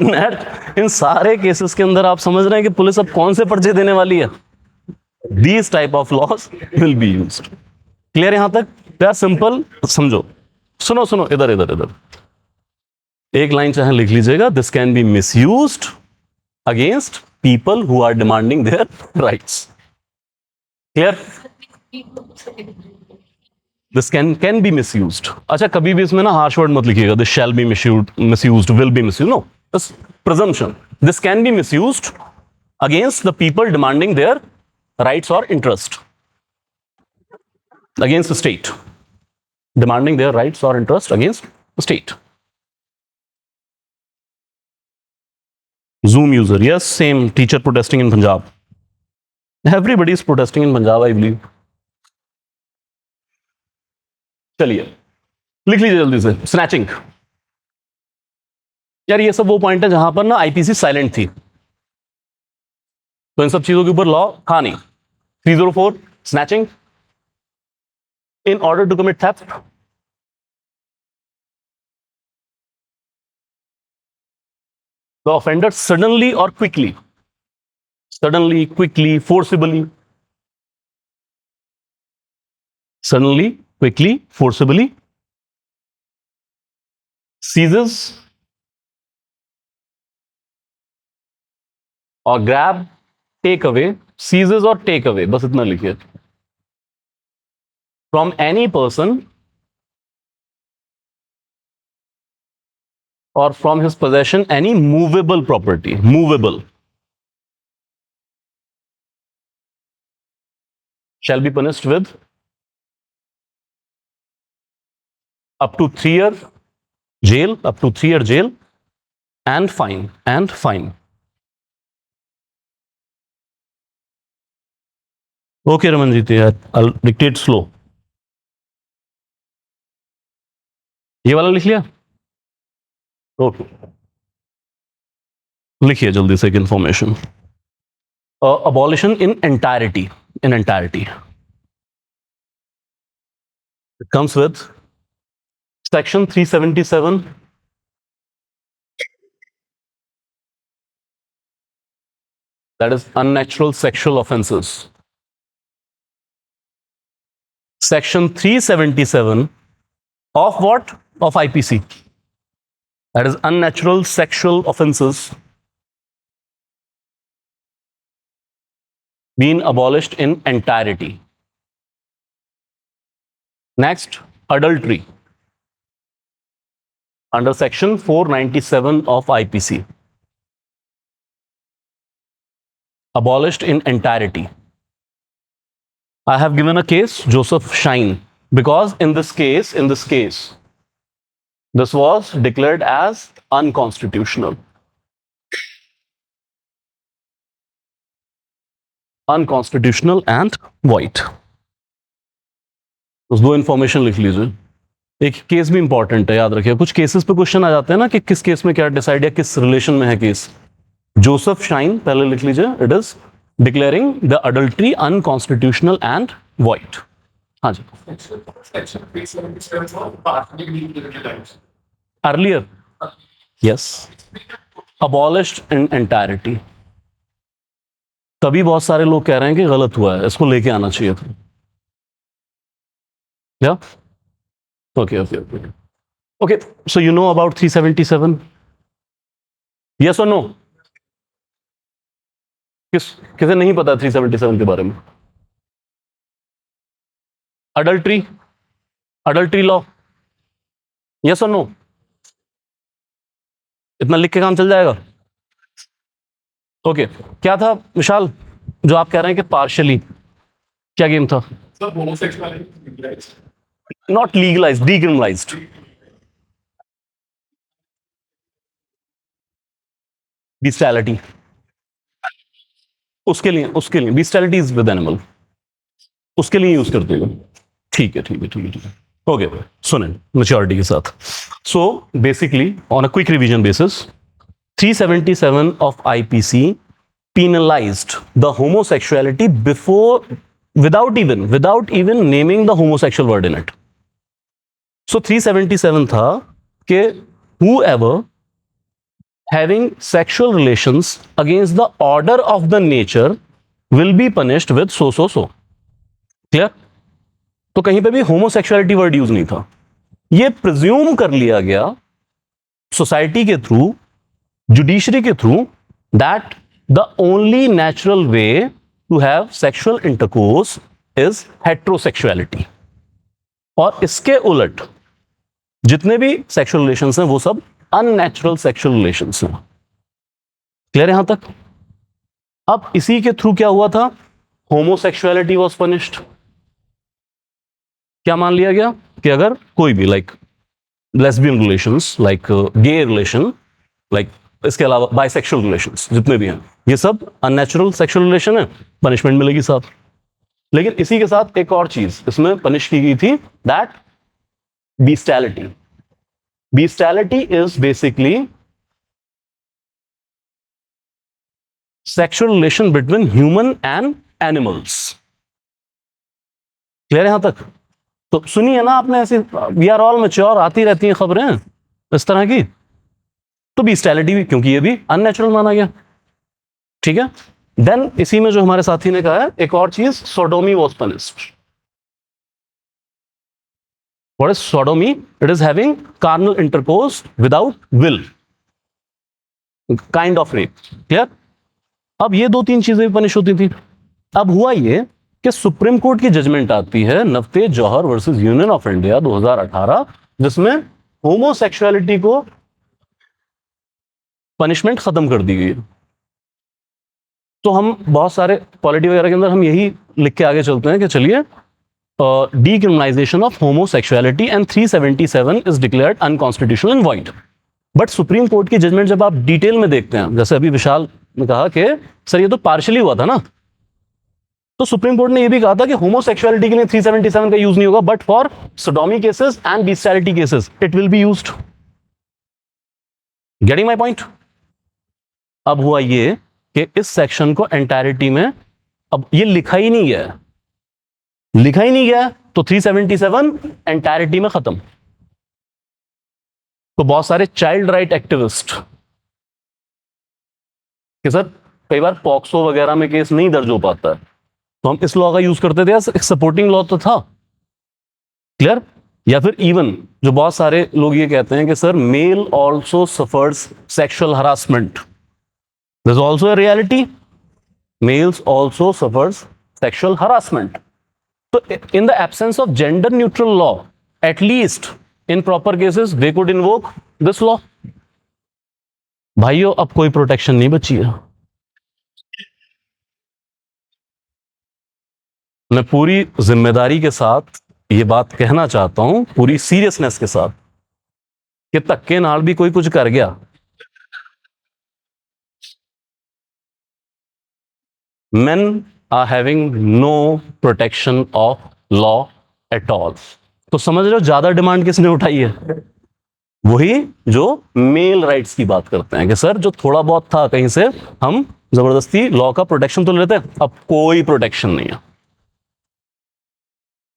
नहर, इन सारे केसेस के अंदर आप समझ रहे हैं कि पुलिस अब कौन से पर्चे देने वाली है। These type of loss will be used. Clear यहां तक? दे आर सिंपल, समझो। सुनो सुनो, इधर इधर इधर एक लाइन चाहे लिख लीजिएगा, this can be misused against people who are demanding their rights. Clear? This can be misused. अच्छा, कभी भी इसमें ना हार्श वर्ड मत लिखिएगा, this shall be misused, will be misused, no, बस presumption, this can be misused against the people demanding their rights or interest, against the state, demanding their rights or interest against the state. Zoom user, yes, same, teacher protesting in Punjab, everybody is protesting in Punjab, I believe. चलिए लिख लीजिए जल्दी से, snatching. यार ये सब वो point है जहां पर ना आईपीसी साइलेंट थी, तो इन सब चीजों के ऊपर लॉ था नहीं। 304 snatching, in order to commit theft, the offender suddenly or quickly, suddenly, quickly, forcibly, suddenly, quickly, forcibly seizes or grab, take away, seizes or take away, बस इतना लिखिए, from any person or from his possession any movable property, movable, shall be punished with up to 3 year jail, up to 3 year jail and fine, and fine. Okay, Ramanjit, I'll dictate slow. ये वाला लिख लिया? Okay, लिखिए जल्दी से एक information. Abolition in entirety, in entirety. It comes with section 377, that is unnatural sexual offenses. Section 377 of what? Of IPC. That is unnatural sexual offenses being abolished in entirety. Next, adultery under section 497 of IPC, abolished in entirety. I have given a case, Joseph Shine, because in this case, this was declared as unconstitutional. Unconstitutional and void. उस दो information लिख लीजिए। एक case भी important है, याद रखिए। कुछ केसेस पे क्वेश्चन आ जाते हैं ना कि किस केस में क्या डिसाइड या किस रिलेशन में है केस। जोसेफ शाइन, पहले लिख लीजिए, it is declaring the adultery unconstitutional and void. हाँ जी। अर्लियर, यस, अबॉलिश्ड इन एंटायरिटी। तभी बहुत सारे लोग कह रहे हैं कि गलत हुआ है, इसको लेके आना चाहिए था। या okay okay okay okay, so you know about 377? Yes और नो? किसे नहीं पता 377 के बारे में? अडल्ट्री, अडल्ट्री लॉ, यस और नो? इतना लिख के काम चल जाएगा? ओके, क्या था विशाल जो आप कह रहे हैं कि पार्शियली, क्या गेम था? Not legalised, decriminalised. बिस्टैलिटी, उसके लिए बिस्टैलिटी इज विद एनिमल, उसके लिए यूज करते हैं। ठीक है ठीक है ठीक है ठीक है, ओके। सुने मेच्योरिटी के साथ। So basically on a quick revision basis, 377 of IPC penalized the homosexuality before, without even naming the homosexual word in it. So 377 था कि whoever having sexual relations against the order of the nature will be punished with so. Clear? तो कहीं पे भी homosexuality word use नहीं था। ये presume कर लिया गया सोसाइटी के थ्रू, जुडिशरी के through, that the only natural way to have sexual intercourse is heterosexuality, और इसके उलट जितने भी सेक्सुअल रिलेशंस हैं वो सब अननेचुरल सेक्सुअल रिलेशंस हैं। क्लियर यहां तक? अब इसी के थ्रू क्या हुआ था? Homosexuality was punished. क्या मान लिया गया कि अगर कोई भी लाइक लेस्बियन रिलेशंस, लाइक गे रिलेशन, लाइक इसके अलावा बाइसेक्सुअल रिलेशंस जितने भी हैं, ये सब अननेचुरल सेक्सुअल रिलेशन है, पनिशमेंट मिलेगी साथ। लेकिन इसी के साथ एक और चीज इसमें पनिश की गई थी, that bestiality. Bestiality is basically sexual relation between human and animals. Clear यहां तक? तो सुनी है ना आपने ऐसी, वी आर ऑल मैच्योर, आती रहती हैं खबरें इस तरह की। तो बीस्टैलिटी भी, क्योंकि ये भी अननेचुरल माना गया। ठीक है, देन इसी में जो हमारे साथी ने कहा है एक और चीज, sodomy was punished. What is sodomy? It is having carnal intercourse without will, kind of rape. Clear? अब ये दो तीन चीजें भी पनिश होती थी। अब हुआ ये कि सुप्रीम कोर्ट की जजमेंट आती है नफ्ते जौहर वर्सेस यूनियन ऑफ इंडिया 2018, जिसमें होमोसेक्सुअलिटी को पनिशमेंट खत्म कर दी गई। तो हम बहुत सारे पॉलिटी वगैरह के अंदर हम यही लिख के आगे चलते हैं कि चलिए, decriminalisation of homosexuality and 377 is declared unconstitutional and void. But supreme court की जजमेंट जब आप डिटेल में देखते हैं, जैसे अभी विशाल ने कहा कि सर ये तो पार्शियली हुआ था ना, तो सुप्रीम कोर्ट ने यह भी कहा था कि होमोसेक्सुअलिटी के लिए 377 का यूज नहीं होगा, but for sodomy cases and bestiality cases it will be used. Getting my point? अब हुआ ये कि इस सेक्शन को एंटायरिटी में अब ये लिखा ही नहीं गया, लिखा ही नहीं गया, तो 377 एंटायरिटी में खत्म। तो बहुत सारे चाइल्ड राइट एक्टिविस्ट कि सर कई बार पॉक्सो वगैरह में केस नहीं दर्ज हो पाता है, तो हम इस लॉ का यूज करते थे, एक सपोर्टिंग लॉ तो था। क्लियर? या फिर इवन जो बहुत सारे लोग ये कहते हैं कि sir male also suffers sexual harassment, this is also a reality, males also suffers sexual harassment. तो in the absence of gender neutral law, at least in proper cases they could invoke this law. भाइयों अब कोई protection नहीं बची है। मैं पूरी जिम्मेदारी के साथ ये बात कहना चाहता हूं, पूरी सीरियसनेस के साथ, कि धक्के नाल भी कोई कुछ कर गया, men are having no protection of law at all. तो समझ रहे हो ज्यादा डिमांड किसने उठाई है? वही जो मेल राइट्स की बात करते हैं कि सर जो थोड़ा बहुत था कहीं से हम जबरदस्ती लॉ का प्रोटेक्शन तो लेते हैं, अब कोई प्रोटेक्शन नहीं है।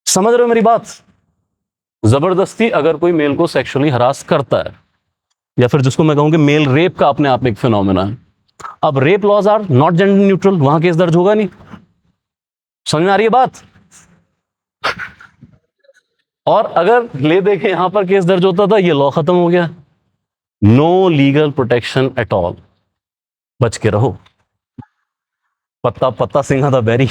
समझ रहे हो मेरी बात? जबरदस्ती अगर कोई मेल को सेक्सुअली हरास करता है, या फिर जिसको मैं कहूंगी मेल रेप का अपने आप में एक फिनोमेना है। अब rape laws are not gender neutral, वहां केस दर्ज होगा नहीं। समझ में आ रही है बात? और अगर ले देखे यहां पर केस दर्ज होता था, ये लॉ खत्म हो गया। No legal protection at all. बच के रहो। पत्ता पत्ता सिंहा था बैरी।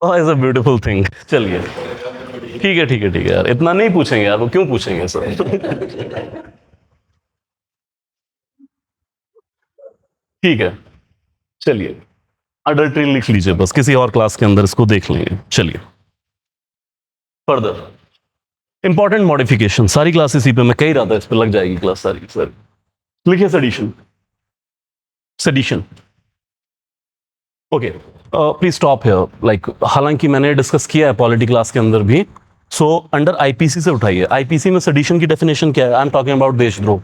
Is a beautiful thing. चलिए ठीक है ठीक है ठीक है यार, इतना नहीं पूछेंगे यार, वो क्यों पूछेंगे सर? ठीक है चलिए, अडल्ट्री लिख लीजिए बस, किसी और क्लास के अंदर इसको देख लेंगे। चलिए फर्दर इंपॉर्टेंट मॉडिफिकेशन, सारी क्लास इसी पे, मैं कह ही रहा था इस पे लग जाएगी क्लास सारी। सर लिखिए sedition. Sedition okay, please stop here. Like हालांकि मैंने डिस्कस किया है पॉलिटी क्लास के अंदर भी, सो अंडर आईपीसी से उठाइए। आईपीसी में सेडिशन की डेफिनेशन क्या है? आई एम टॉकिंग अबाउट देशद्रोह।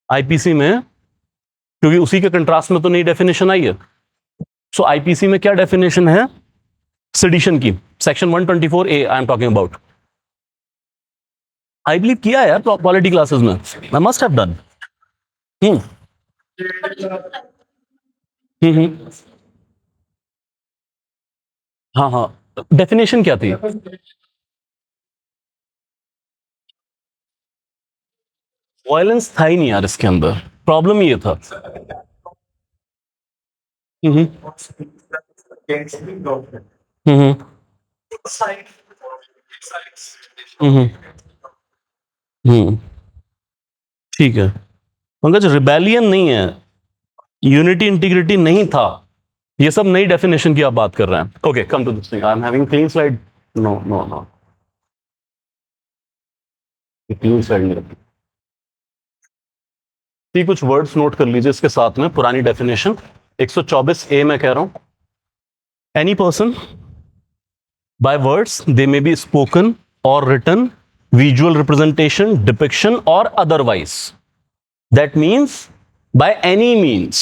आईपीसी में, क्योंकि उसी के कंट्रास्ट में तो नई डेफिनेशन आई है, सो आईपीसी में क्या डेफिनेशन है सेडिशन की? Section 124 A I am talking about. I believe किया है यार पॉलिटी क्लासेस में, आई मस्ट हैव डन। हम्म हम्म। हाँ हाँ, डेफिनेशन क्या थी? वायलेंस था ही नहीं यार इसके अंदर, प्रॉब्लम ये था। हम्म हम्म हम्म हम्म। ठीक है पंकज, रिबेलियन नहीं है, यूनिटी इंटीग्रिटी नहीं था, ये सब नई डेफिनेशन की आप बात कर रहे हैं। Okay come to this thing, I am having clean slide. No no no, clean slide नहीं रखी थी। कुछ वर्ड्स नोट कर लीजिए इसके साथ में, पुरानी डेफिनेशन 124 ए में कह रहा हूं, any person by words they may be spoken or written, visual representation, depiction or otherwise, that means by any means,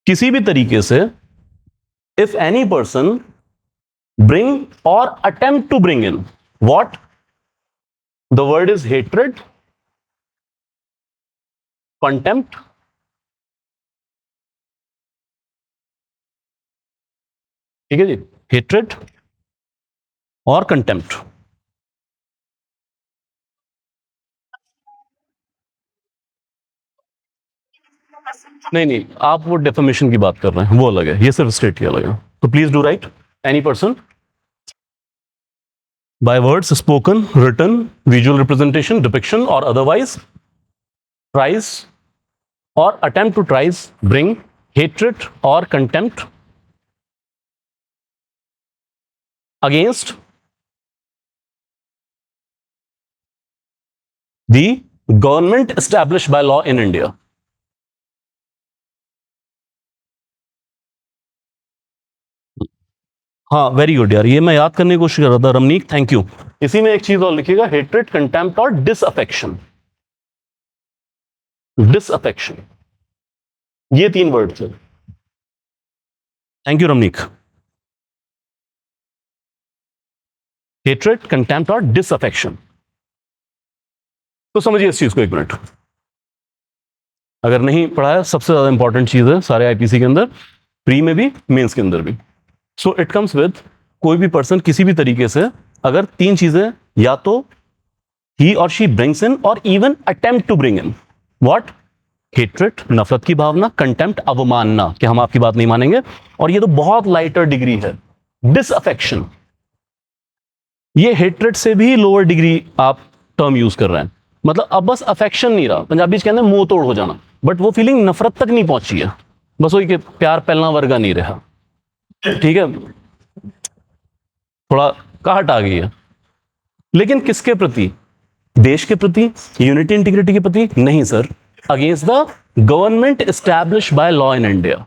किसी भी तरीके से, if any person bring or attempt to bring in what, the word is hatred, contempt, ठीक है जी, hatred और contempt। नहीं नहीं, आप वो डेफर्मेशन की बात कर रहे हैं, वो अलग है, ये सिर्फ स्टेट किया अलग है। तो please do right, any person by words spoken, written, visual representation, depiction or otherwise tries or attempt to tries bring hatred or contempt against the government established by law in India। हाँ very good यार, ये मैं याद करने की कोशिश कर रहा था रमनीक, थैंक यू। इसी में एक चीज और लिखिएगा, हेट्रेड, कंटेम्प्ट और डिसअफेक्शन। डिसअफेक्शन, ये 3 वर्ड थे। Thank you Ramnik. Hatred, contempt और डिसअफेक्शन। तो समझिए इस चीज को एक मिनट, अगर नहीं पढ़ा है, सबसे ज्यादा इंपॉर्टेंट चीज है सारे आईपीसी के अंदर, प्री में भी मेंस के अंदर भी। सो इट कम्स विद, कोई भी पर्सन किसी भी तरीके से अगर 3 चीजें, या तो ही और शी ब्रिंग्स इन और even attempt to bring in what, hatred नफरत की भावना, कंटेम्प्ट अवमानना कि हम आपकी बात नहीं मानेंगे, और ये तो बहुत लाइटर डिग्री है डिसअफेक्शन, ये हेट्रेड से भी लोअर डिग्री आप टर्म यूज कर रहे हैं। मतलब अब बस अफेक्शन नहीं रहा, पंजाबी कहते हैं मुंह तोड़ हो जाना, बट वो फीलिंग नफरत तक नहीं पहुंची है, बस वही कि प्यार पहलना वर्गा नहीं रहा। ठीक है, थोड़ा काहट आ गई है, लेकिन किसके प्रति? देश के प्रति, यूनिटी इंटीग्रिटी के प्रति नहीं sir, against the government establish by law in India.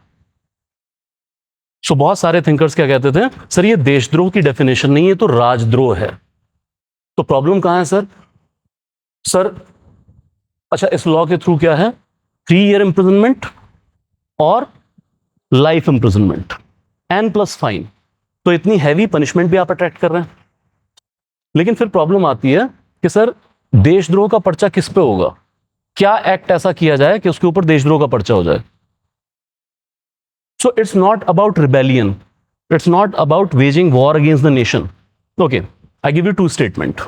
So बहुत सारे थिंकर्स क्या कहते थे, सर ये देशद्रोह की डेफिनेशन नहीं है, तो राजद्रोह है। तो प्रॉब्लम कहां है सर? सर अच्छा, इस लॉ के थ्रू क्या है, 3 ईयर इंप्रिजनमेंट और लाइफ इंप्रिजनमेंट N+ फाइन। तो इतनी हैवी पनिशमेंट भी आप अट्रैक्ट कर रहे हैं। लेकिन फिर प्रॉब्लम आती है कि सर देशद्रोह का पर्चा किस पे होगा? क्या एक्ट ऐसा किया जाए कि उसके ऊपर देशद्रोह का पर्चा हो जाए? So it's not about rebellion, it's not about waging war against the nation. Okay, I give you 2 statement.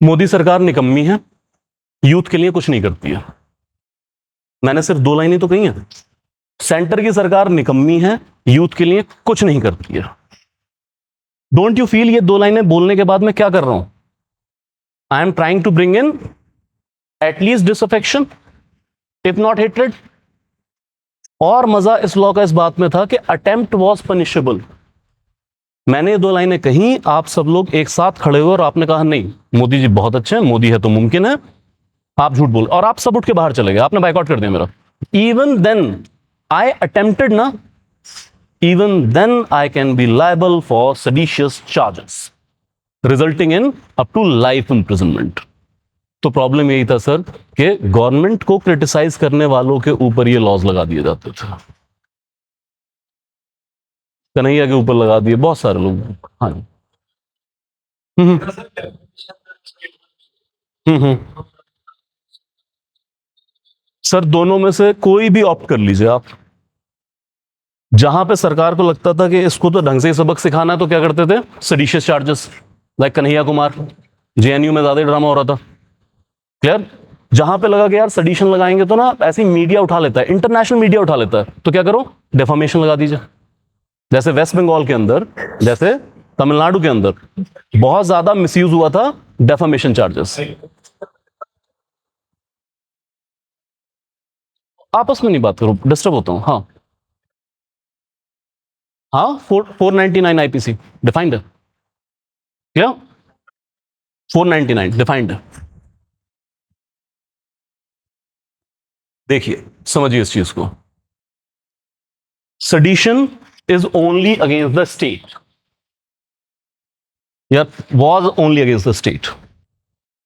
Modi सरकार निकम्मी है, यूथ के लिए कुछ नहीं करती है। मैंने सिर्फ 2 लाइनें तो कही हैं। सेंटर की सरकार निकम्मी है, यूथ के लिए कुछ नहीं करती है। डोंट यू फील ये 2 लाइनें बोलने के बाद मैं क्या कर रहा हूं? I am trying to bring in at least disaffection, if not hatred. और मजा इस लॉ का इस बात में था कि अटेम्प्ट वॉज पनिशेबल। मैंने 2 लाइनें कही, आप सब लोग एक साथ खड़े हुए और आपने कहा नहीं मोदी जी बहुत अच्छे हैं, मोदी है तो मुमकिन है, आप झूठ बोल, और आप सब उठ के बाहर चले गए, आपने बाइकआउट कर दिया मेरा। इवन देन आई अटेम्प्टेड ना, even then I can be liable for seditious charges resulting in up to life imprisonment. तो प्रॉब्लम यही था सर कि गवर्नमेंट को क्रिटिसाइज करने वालों के ऊपर ये लॉज लगा दिए जाते थे। कन्हैया के ऊपर लगा दिए, बहुत सारे लोग। हाँ जी। हम्म हम्म। सर दोनों में से कोई भी ऑप्ट कर लीजिए आप। जहां पे सरकार को लगता था कि इसको तो ढंग से सबक सिखाना है, तो क्या करते थे, seditious charges, like Kanhaiya Kumar, JNU में ज्यादा ड्रामा हो रहा था। क्लियर? जहां पे लगा कि यार सेडिशन लगाएंगे तो ना ऐसे मीडिया उठा लेता है, इंटरनेशनल मीडिया उठा लेता है, तो क्या करो, डेफामेशन लगा दीजिए। जैसे वेस्ट बंगाल के अंदर, जैसे तमिलनाडु के अंदर बहुत ज्यादा मिसयूज हुआ था डेफामेशन चार्जेस। आपस में नहीं बात करो, डिस्टर्ब होता हूं। हाँ हाँ, 499 आईपीसी डिफाइंड है। क्या? 499 डिफाइंड है। देखिए समझिए इस चीज को, sedition is only against the state, या was only against the state.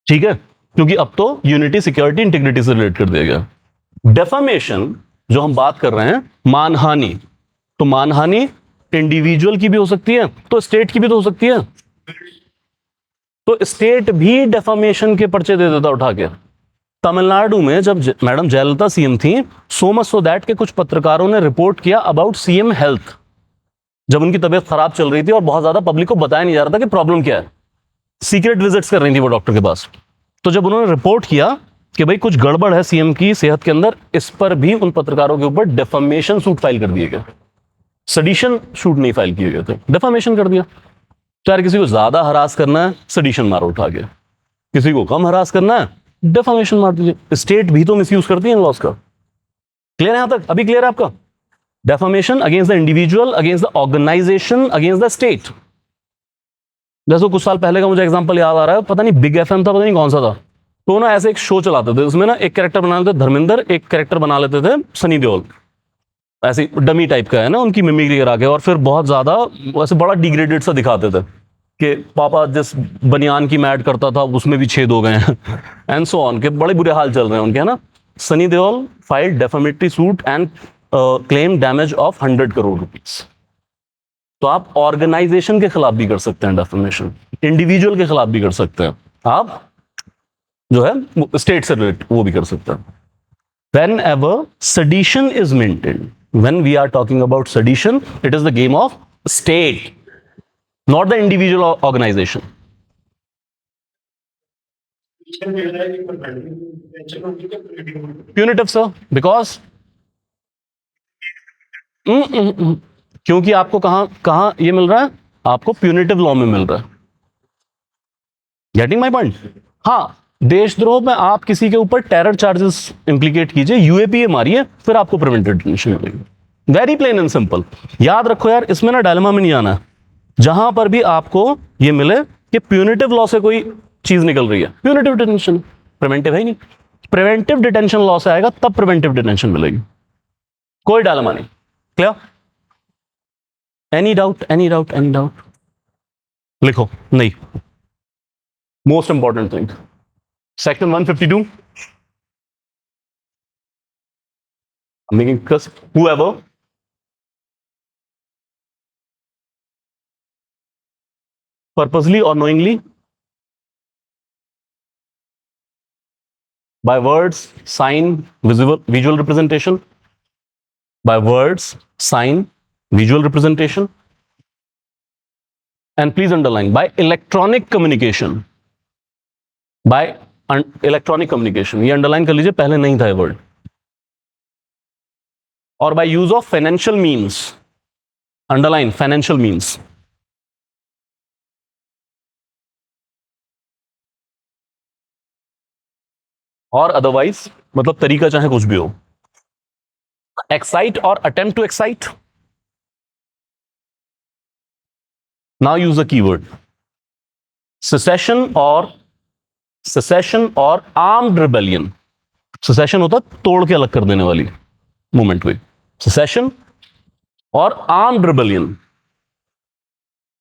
ठीक है, क्योंकि अब तो यूनिटी, सिक्योरिटी, इंटीग्रिटी से रिलेट कर दिया गया। डेफामेशन जो हम बात कर रहे हैं, मानहानि, तो मानहानि इंडिविजुअल की भी हो सकती है, तो स्टेट की भी तो हो सकती है। तो स्टेट भी डेफामेशन के पर्चे दे देता उठा के। तमिलनाडु में जब मैडम जयललिता सीएम थी, सो मच सो दैट के कुछ पत्रकारों ने रिपोर्ट किया अबाउट सीएम हेल्थ, जब उनकी तबीयत खराब चल रही थी और बहुत ज्यादा पब्लिक को बताया नहीं जा रहा था कि प्रॉब्लम क्या है। सीक्रेट विजिट्स कर रही थी वो डॉक्टर के पास। तो जब उन्होंने रिपोर्ट किया कि भाई कुछ गड़बड़ है सीएम की सेहत के अंदर, इस पर भी उन पत्रकारों के ऊपर डेफामेशन सूट फाइल कर दिए गए। सेडिशन सूट नहीं फाइल किए गए थे, डेफामेशन कर दिया। तो यार किसी को ज्यादा हरास करना है, सेडिशन मारो उठा के, किसी को कम हरास करना है, डेफामेशन मार दीजिए। स्टेट भी तो मिसयूज करती है लॉस का। क्लियर है यहां तक? अभी क्लियर है आपका? Defamation against the individual, against the organisation, against the state. जैसे कुछ साल पहले का मुझे एग्जांपल याद आ रहा है, पता नहीं बिग एफएम था, पता नहीं कौन सा था, तो ना ऐसे एक शो चलाते थे, उसमें ना एक कैरेक्टर बना लेते थे धर्मेंद्र, एक कैरेक्टर बना लेते थे सनी देओल, ऐसे डमी टाइप का है ना, उनकी मिमिक्री करा के, और फिर बहुत ज्यादा वैसे बड़ा डिग्रेडेड सा दिखाते थे कि पापा जिस बनियान की मैड करता था उसमें भी छेद हो गए हैं एंड सो ऑन, के बड़े बुरे हाल चल रहे हैं उनके, है ना। Sunny Deol filed defamatory suit and claim damage of 100 crore rupees. तो आप ऑर्गेनाइजेशन के खिलाफ भी कर सकते हैं डेफामेशन, इंडिविजुअल के खिलाफ भी कर सकते हैं, आप जो है स्टेट से रिलेटेड वो भी कर सकते हैं। Whenever sedition is maintained, when we are talking about sedition, it is the game of state, not the individual organization. Punitive, sir, because क्योंकि आपको कहां कहां ये मिल रहा है, आपको प्यूनिटिव लॉ में मिल रहा है। Getting my point? हाँ, देशद्रोह में आप किसी के ऊपर टेरर चार्जेस इंप्लीकेट कीजिए, यूएपीए मारिए, फिर आपको प्रिवेंटिव डिटेंशन मिलेगी। Very plain and simple. याद रखो यार, इसमें ना डायलेमा में नहीं आना है। जहां पर भी आपको ये मिले कि प्यूनिटिव लॉ से कोई चीज निकल रही है, प्यूनिटिव डिटेंशन, प्रिवेंटिव है ही नहीं। प्रिवेंटिव डिटेंशन लॉ से आएगा तब प्रिवेंटिव डिटेंशन मिलेगी। कोई डायलेमा नहीं। Clear? Any doubt, any doubt, any doubt? लिखो नहीं। Most important thing, section 152, making whoever purposely or knowingly by words, sign, visual representation, by words, sign, visual representation, and please underline by electronic communication, by electronic communication, ये underline कर लीजिए, पहले नहीं था ये word, और by use of financial means, underline financial means, और otherwise मतलब तरीका चाहे कुछ भी हो, excite or attempt to excite. Now use the keyword secession or armed rebellion. secession होता है तोड़ के अलग कर देने वाली मूवमेंट में, secession और armed rebellion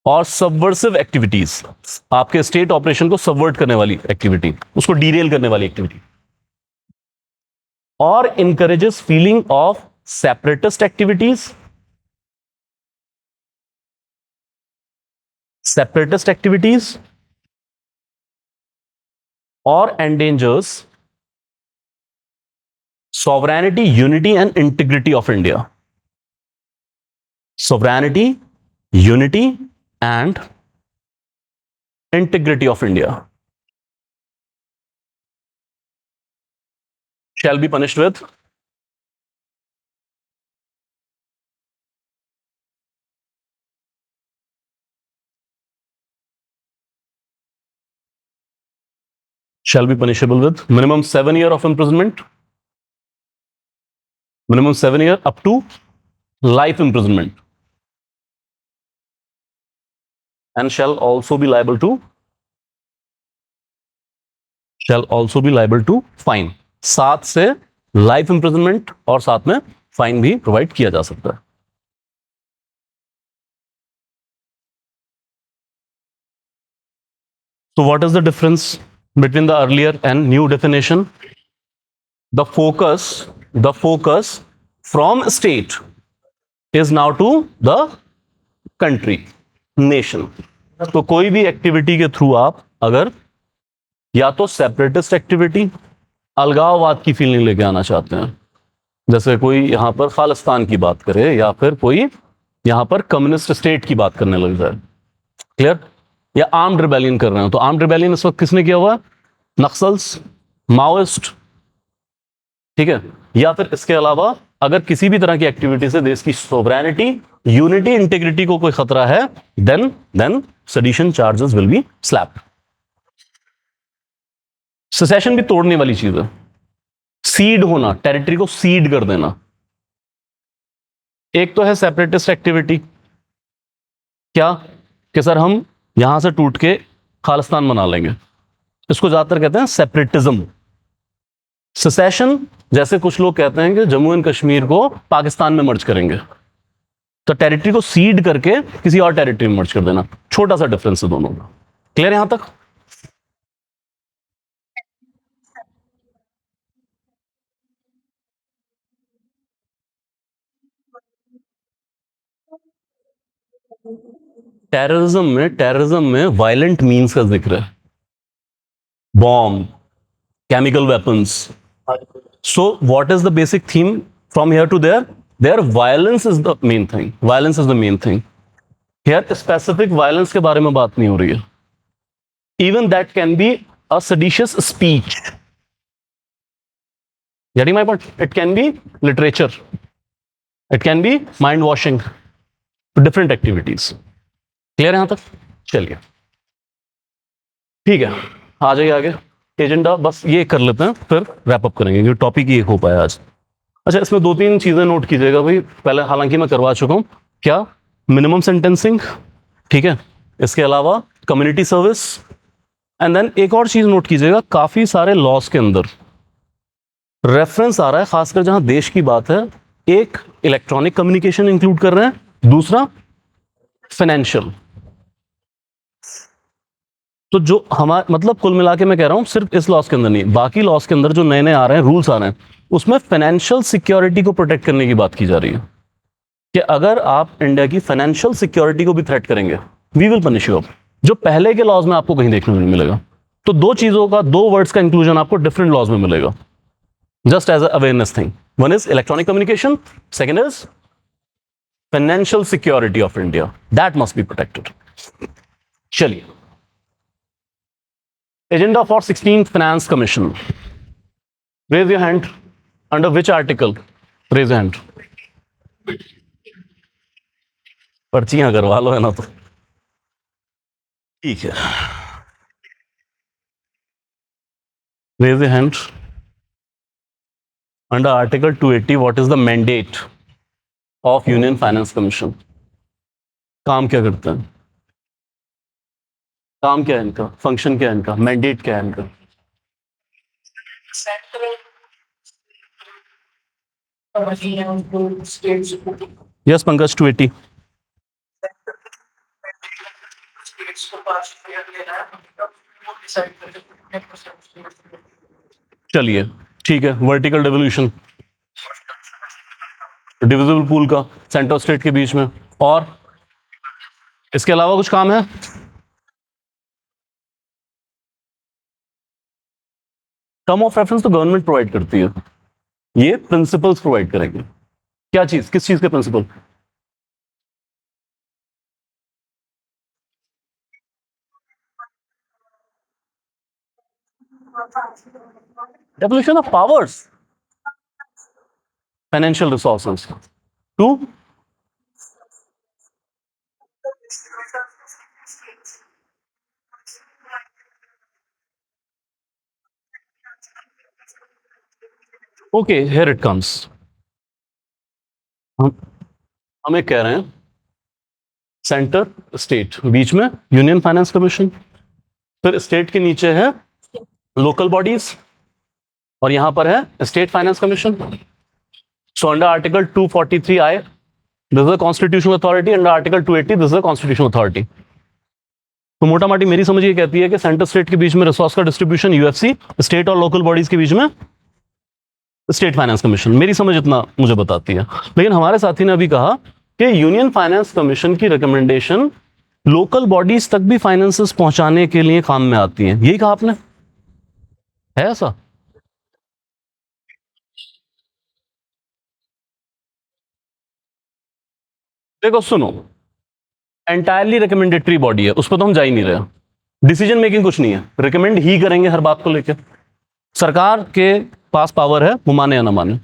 और सबवर्सिव एक्टिविटीज, आपके स्टेट ऑपरेशन को सबवर्ट करने वाली एक्टिविटी, उसको डीरेल करने वाली एक्टिविटी, और encourages feeling of separatist activities, or endangers sovereignty, unity and integrity of India. Sovereignty, unity and integrity of India shall be punished with shall be punishable with minimum 7 years of imprisonment, minimum 7 years up to life imprisonment, and shall also be liable to fine. 7 से life imprisonment और साथ में fine भी provide किया जा सकता है. So what is the difference between the earlier and new definition? The focus from state is now to the country, nation. तो कोई भी एक्टिविटी के थ्रू आप अगर या तो सेपरेटिस्ट एक्टिविटी, अलगाववाद की फीलिंग लेके आना चाहते हैं, जैसे कोई यहां पर खालिस्तान की बात करे या फिर कोई यहां पर कम्युनिस्ट स्टेट की बात करने लग जाए, क्लियर, या आर्म्ड रिबेलियन कर रहे हो, तो आर्म्ड रिबेलियन इस वक्त किसने किया हुआ? नक्सल्स, माओइस्ट, ठीक है. या फिर इसके अलावा अगर किसी भी तरह की एक्टिविटी से देश की सोवरेनिटी, यूनिटी, इंटीग्रिटी को कोई खतरा है, then sedition charges will be slapped. Secession भी तोड़ने वाली चीज है. सीड होना, टेरिटरी को सीड कर देना. एक तो है सेपरेटिस्ट एक्टिविटी, क्या कि सर हम यहां से टूट के खालिस्तान बना लेंगे, इसको ज्यादातर कहते हैं सेपरेटिज्म. सेसेशन जैसे कुछ लोग कहते हैं कि जम्मू एंड कश्मीर को पाकिस्तान में मर्ज करेंगे, तो टेरिटरी को सीड करके किसी और टेरिटरी में मर्ज कर देना. छोटा सा डिफरेंस है दोनों का. क्लियर यहां तक? टेररिज्म में वायलेंट मीन्स का जिक्र है, bomb, chemical weapons. So what is the basic theme from here to there? There violence is the main thing. Violence is the main thing. Here specific violence के बारे में बात नहीं हो रही है. Even that can be a seditious speech. Getting my point? It can be literature. It can be mind washing. Different activities. Clear यहां तक? चलिए ठीक है, आ जाइए आगे. एजेंडा बस ये कर लेते हैं, फिर रैप अप करेंगे क्योंकि टॉपिक ये हो पाया आज. अच्छा, इसमें 2-3 चीजें नोट कीजिएगा भाई. पहले हालांकि मैं करवा चुका हूं, क्या? मिनिमम सेंटेंसिंग, ठीक है. इसके अलावा कम्युनिटी सर्विस, एंड देन एक और चीज नोट कीजिएगा, काफी सारे लॉस के अंदर रेफरेंस आ रहा है, खासकर जहां देश की बात है, एक इलेक्ट्रॉनिक कम्युनिकेशन इंक्लूड कर रहे हैं, दूसरा फाइनेंशियल। तो जो हमारा मतलब कुल मिला के मैं कह रहा हूं सिर्फ इस लॉस के अंदर नहीं, बाकी लॉस के अंदर जो नए नए आ रहे हैं, रूल्स आ रहे हैं, उसमें फाइनेंशियल सिक्योरिटी को प्रोटेक्ट करने की बात की जा रही है कि अगर आप इंडिया की फाइनेंशियल सिक्योरिटी को भी थ्रेट करेंगे, वी विल पनिश यू। जो पहले के लॉज में आपको कहीं देखने को नहीं मिलेगा। तो दो चीजों का, दो वर्ड्स का इंक्लूजन आपको डिफरेंट लॉज में मिलेगा, just as awareness thing. One is electronic communication, second is financial security of India, that must be protected. चलिए, agenda for 16th finance commission, raise your hand. Under which article? Raise your hand. पर्चियां करवा लो, है ना? तो ठीक है, raise your hand. Under article 280 what is the mandate of union finance commission? काम क्या करते हैं? काम क्या है इनका? फंक्शन क्या है इनका? मैंडेट क्या है इनका? यस पंकज, 280। चलिए ठीक है, वर्टिकल डिवोल्यूशन, डिविजिबल पूल का सेंटर स्टेट के बीच में, और इसके अलावा कुछ काम है? टर्म ऑफ रेफरेंस तो गवर्नमेंट प्रोवाइड करती है, ये प्रिंसिपल्स प्रोवाइड करेंगे। क्या चीज? किस चीज के principle? Devolution of powers, financial resources to okay, here it comes. हम एक कह रहे हैं सेंटर स्टेट, बीच में यूनियन फाइनेंस कमीशन, फिर स्टेट के नीचे है लोकल बॉडीज, और यहां पर है state finance commission. So under article 243 I, this is the constitutional authority, under article 280 this is the constitutional authority. तो मोटा मोटी मेरी समझ ये कहती है कि सेंटर स्टेट के बीच में रिसोर्स का डिस्ट्रीब्यूशन यूएफसी, स्टेट और लोकल बॉडीज के बीच में स्टेट फाइनेंस कमीशन। मेरी समझ इतना मुझे बताती है। लेकिन हमारे साथी ने अभी कहा कि यूनियन फाइनेंस कमीशन की रिकमेंडेशन लोकल बॉडीज तक भी फाइनेंसेस पहुंचाने के लिए काम में आती है, यही कहा आपने, है ऐसा? देखो सुनो, एंटायरली रिकमेंडेटरी बॉडी है, उस पर तो हम जा ही नहीं रहे, डिसीजन मेकिंग कुछ नहीं है, रिकमेंड ही करेंगे हर बात को लेकर। सरकार के पास पावर है, वो माने या ना माने।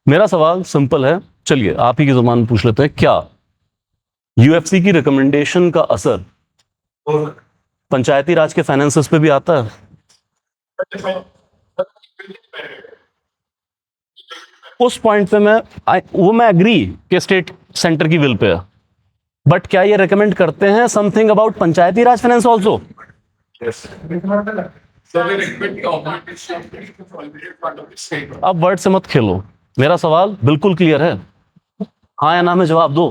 मेरा सवाल सिंपल है, चलिए आप ही की जुबान में पूछ लेते हैं, क्या यूएफसी की रिकमेंडेशन का असर पंचायती राज के फाइनेंसेस पे भी आता है? उस पॉइंट पे मैं एग्री कि स्टेट सेंटर की विल पे है, बट क्या ये रेकमेंड करते हैं something about Panchayati Raj finance also? अब वर्ड से मत खेलो, मेरा सवाल बिल्कुल क्लियर है, हाँ या ना में जवाब दो,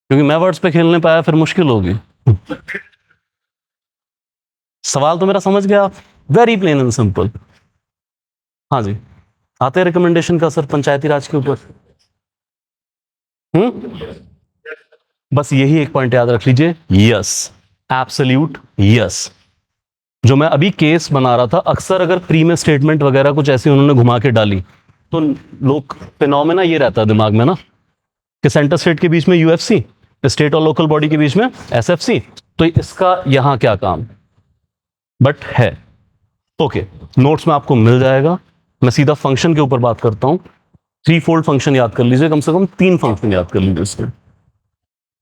क्योंकि मैं वर्ड्स पे खेलने पाया फिर मुश्किल होगी। सवाल तो मेरा समझ गया आप, वेरी प्लेन एंड सिंपल। हाँ जी, आते हैं रिकमेंडेशन का असर पंचायती राज के ऊपर। बस यही एक पॉइंट याद रख लीजिए, यस, एब्सोल्यूट यस। जो मैं अभी केस बना रहा था, अक्सर अगर प्री में स्टेटमेंट वगैरह कुछ ऐसी उन्होंने घुमा के डाली तो लोग फिनोमेना ये रहता है दिमाग में ना कि सेंटर स्टेट के बीच में यूएफसी, स्टेट और लोकल बॉडी के बीच में एसएफसी, तो इसका यहां क्या काम? बट है ओके, नोट्स में आपको मिल जाएगा। मैं सीधा फंक्शन के ऊपर बात करता हूं। 3 फोल्ड फंक्शन याद कर लीजिए, कम से कम 3 फंक्शन याद कर लीजिए इसके।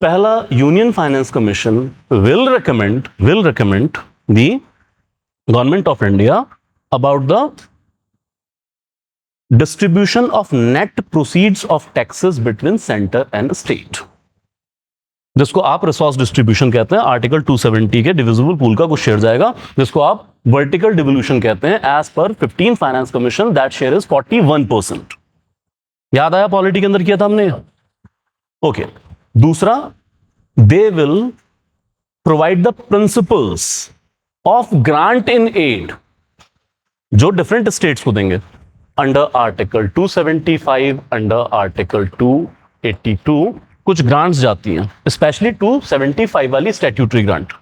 पहला, union finance commission will recommend the government of India about the distribution of net proceeds of taxes between centre and state, जिसको आप रिसोर्स डिस्ट्रीब्यूशन कहते हैं। आर्टिकल 270 के डिविजिबल पूल का कुछ शेयर जाएगा, जिसको आप वर्टिकल डिवोल्यूशन कहते हैं. एज पर 15 finance commission that share is 41%. याद आया पॉलिटी के अंदर किया था हमने. ओके. दूसरा, they will provide the principles of grant in aid जो डिफरेंट स्टेट्स को देंगे अंडर आर्टिकल 275, अंडर आर्टिकल 282 कुछ ग्रांट्स जाती हैं, स्पेशली 275 वाली statutory grant.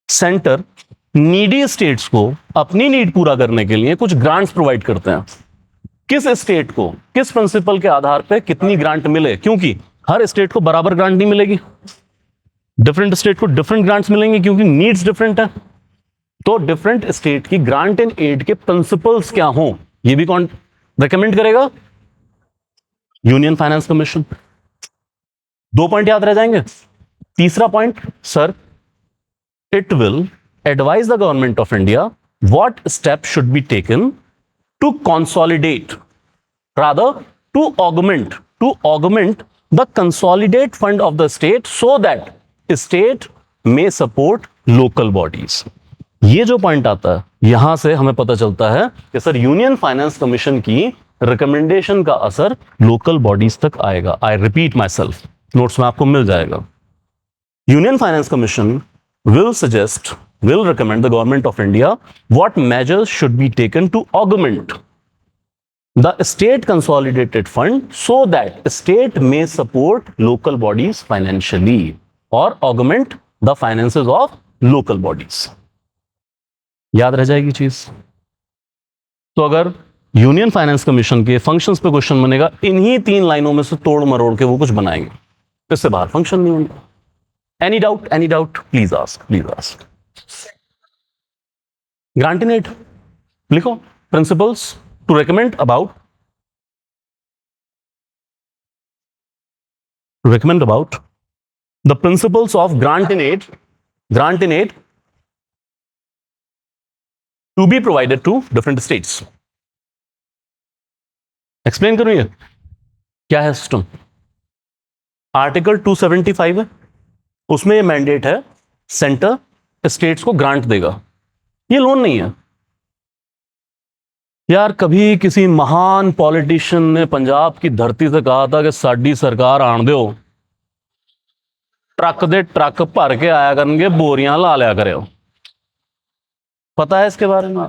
Centre needy states को अपनी नीड पूरा करने के लिए कुछ ग्रांट्स प्रोवाइड करते हैं. किस स्टेट को किस प्रिंसिपल के आधार पे कितनी ग्रांट मिले, क्योंकि हर स्टेट को बराबर ग्रांट नहीं मिलेगी, डिफरेंट स्टेट को डिफरेंट ग्रांट्स मिलेंगे क्योंकि नीड्स डिफरेंट है. तो डिफरेंट स्टेट की ग्रांट इन एड के प्रिंसिपल्स क्या हों, ये भी कौन रेकमेंड करेगा? Union finance commission. 2 पॉइंट याद रह जाएंगे. तीसरा point, sir, it will advise the government of India what steps should be taken to consolidate, rather to augment the consolidate fund of the state so that state may support local bodies. ये जो point आता है यहां से हमें पता चलता है कि सर यूनियन फाइनेंस कमीशन की रिकमेंडेशन का असर लोकल बॉडीज तक आएगा. I repeat my self, notes में आपको मिल जाएगा. Union finance commission will recommend the government of India what measures should be taken to augment the state consolidated fund so that state may support local bodies financially or augment the finances of local bodies. याद रह जाएगी चीज. तो अगर union finance commission के functions पे question बनेगा, इन्हीं 3 लाइनों में से तोड़ मरोड़ के वो कुछ बनाएंगे, इससे बाहर फंक्शन नहीं होगा. Any doubt please ask. Grant in aid लिखो. Principles to recommend about the principles of grant in aid to be provided to different states. Explain करूं ये क्या है सिस्टम. आर्टिकल 275 है, उसमें ये मैंडेट है सेंटर स्टेट्स को ग्रांट देगा. ये लोन नहीं है यार. कभी किसी महान पॉलिटिशियन ने पंजाब की धरती से कहा था कि साडी सरकार आण दो, ट्रक दे ट्रक भर के आया करेंगे, बोरियां ला लिया करो. पता है इसके बारे में?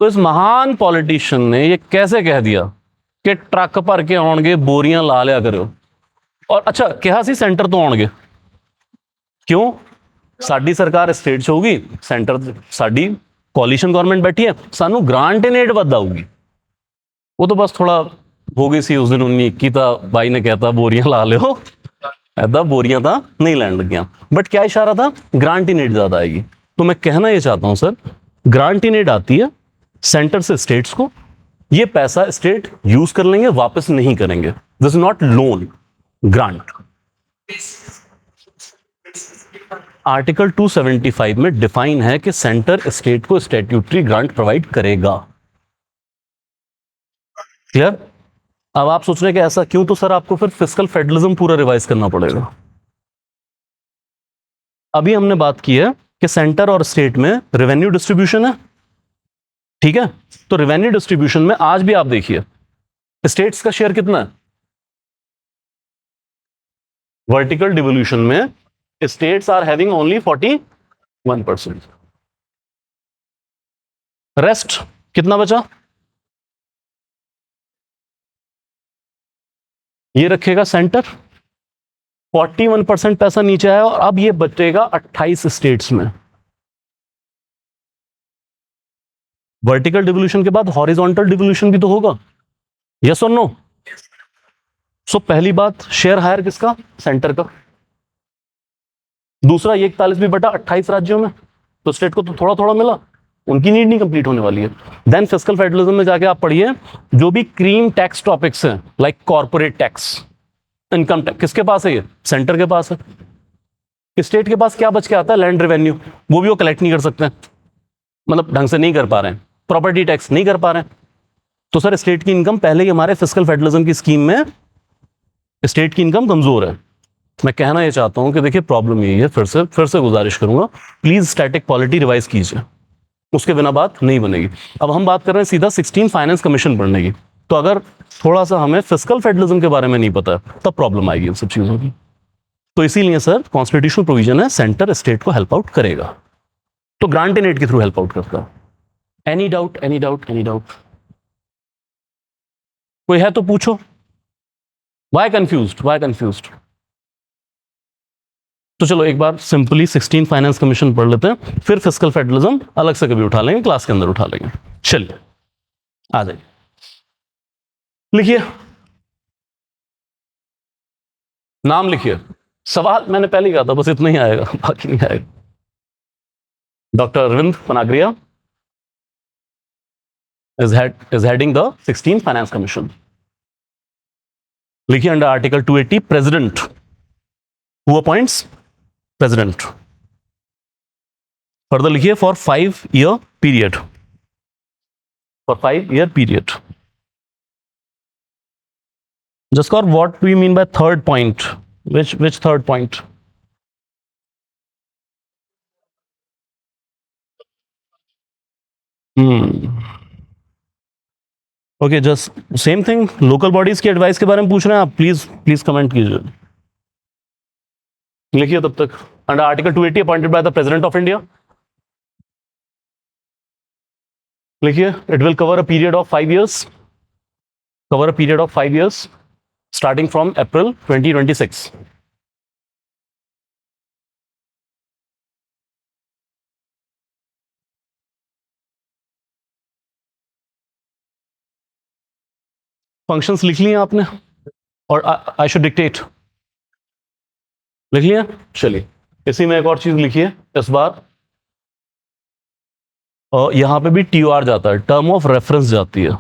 तो इस महान पॉलिटिशियन ने ये कैसे कह दिया कि ट्रक भर के आउणगे, बोरियां ला लिया करो. और अच्छा कहा सी सेंटर तो आउणगे, क्यों? साडी सरकार स्टेट च होगी, सेंटर साडी कोलिशन गवर्नमेंट बैठी है, सानू ग्रांट इन एड वध आऊगी. वो तो बस थोड़ा हो गई सी उस दिन 1921 था, भाई ने कहता बोरियां ला लो, ऐदा बोरियां था नहीं लैंड लगियां. बट क्या इशारा था? ग्रांट इन एड ज्यादा आएगी. तो मैं कहना ये चाहता हूं सर, ग्रांट इन एड आती है सेंटर से स्टेट्स को, ये पैसा स्टेट यूज कर लेंगे, वापस नहीं करेंगे. This is not loan, grant. Article 275 में डिफाइन है कि सेंटर स्टेट को स्टैट्यूटरी ग्रांट प्रोवाइड करेगा. क्लियर? अब आप सोच रहे हैं कि ऐसा क्यों, तो सर आपको फिर फिस्कल फेडरलिज्म पूरा रिवाइज करना पड़ेगा. अभी हमने बात की है कि सेंटर और स्टेट में रेवेन्यू डिस्ट्रीब्यूशन है, ठीक है? तो रेवेन्यू डिस्ट्रीब्यूशन में आज भी आप देखिए स्टेट्स का शेयर कितना है. वर्टिकल डिवोल्यूशन में states are having only 41%. Rest कितना बचा? ये रखेगा सेंटर. 41% पैसा नीचे आया और अब ये बचेगा 28 स्टेट्स में. वर्टिकल डिवोल्यूशन के बाद हॉरिजॉन्टल डिवोल्यूशन भी तो होगा, यस और नो? सो पहली बात, शेयर हायर किसका? सेंटर का. दूसरा, ये 41/28 राज्यों में, तो स्टेट को तो थोड़ा थोड़ा मिला, उनकी नीड नहीं कंप्लीट होने वाली है. देन फिस्कल फेडरलिज्म में जाके आप पढ़िए, जो भी क्रीम टैक्स टॉपिक्स हैं like corporate tax, income tax, किसके पास है? ये सेंटर के पास है. स्टेट के पास क्या बच के आता है? लैंड रेवेन्यू, वो भी वो कलेक्ट नहीं कर सकते हैं, मतलब ढंग से नहीं कर पा रहे हैं. प्रॉपर्टी टैक्स नहीं कर पा रहे हैं. तो सर स्टेट की इनकम पहले ही हमारे फिस्कल फेडरलिज्म की स्कीम में स्टेट की इनकम कमजोर है. मैं कहना ये चाहता हूं कि देखिए प्रॉब्लम यही है, फिर से गुजारिश करूंगा, प्लीज स्टैटिक पॉलिटी रिवाइज कीजिए, उसके बिना बात नहीं बनेगी। अब हम बात कर रहे हैं सीधा 16 फाइनेंस कमीशन पढ़ने की, तो अगर थोड़ा सा हमें फिस्कल फेडरलिज्म के बारे में नहीं पता तब प्रॉब्लम आएगी इन सब चीजों की। तो इसीलिए सर कॉन्स्टिट्यूशनल प्रोविजन है सेंटर स्टेट को हेल्प आउट करेगा, तो ग्रांट इन एड के थ्रू हेल्प आउट करता है। Any doubt, any doubt, any doubt? कोई है तो पूछो। Why confused, why confused? तो चलो एक बार सिंपली 16 फाइनेंस कमीशन पढ़ लेते हैं, फिर फिस्कल फेडरलिज्म अलग से कभी उठा लेंगे, क्लास के अंदर उठा लेंगे। चलिए आ जाइए, लिखिए नाम, लिखिए। सवाल मैंने पहले ही कहा था, बस इतना ही आएगा, बाकी नहीं आएगा। Doctor Arvind Panagariya is heading the 16 Finance Commission. लिखिए under article 280 president, who appoints president. Further लिखिए for 5-year period, for 5-year period. Jaskar, what do you mean by third point? Which third point? Okay, just same thing, local bodies की advice के बारे में पूछ रहे हैं आप, please comment कीजिए। लिखिए तब तक, under article 280 appointed by the president of India. लिखिए it will cover a period of 5 years, cover a period of 5 years starting from April 2026। Functions लिख लिए आपने, और आई शुड डिक्टेट, लिख लिया? चलिए इसी में एक और चीज लिखिए इस बार, यहां पे भी TOR जाता है, टर्म ऑफ रेफरेंस जाती है।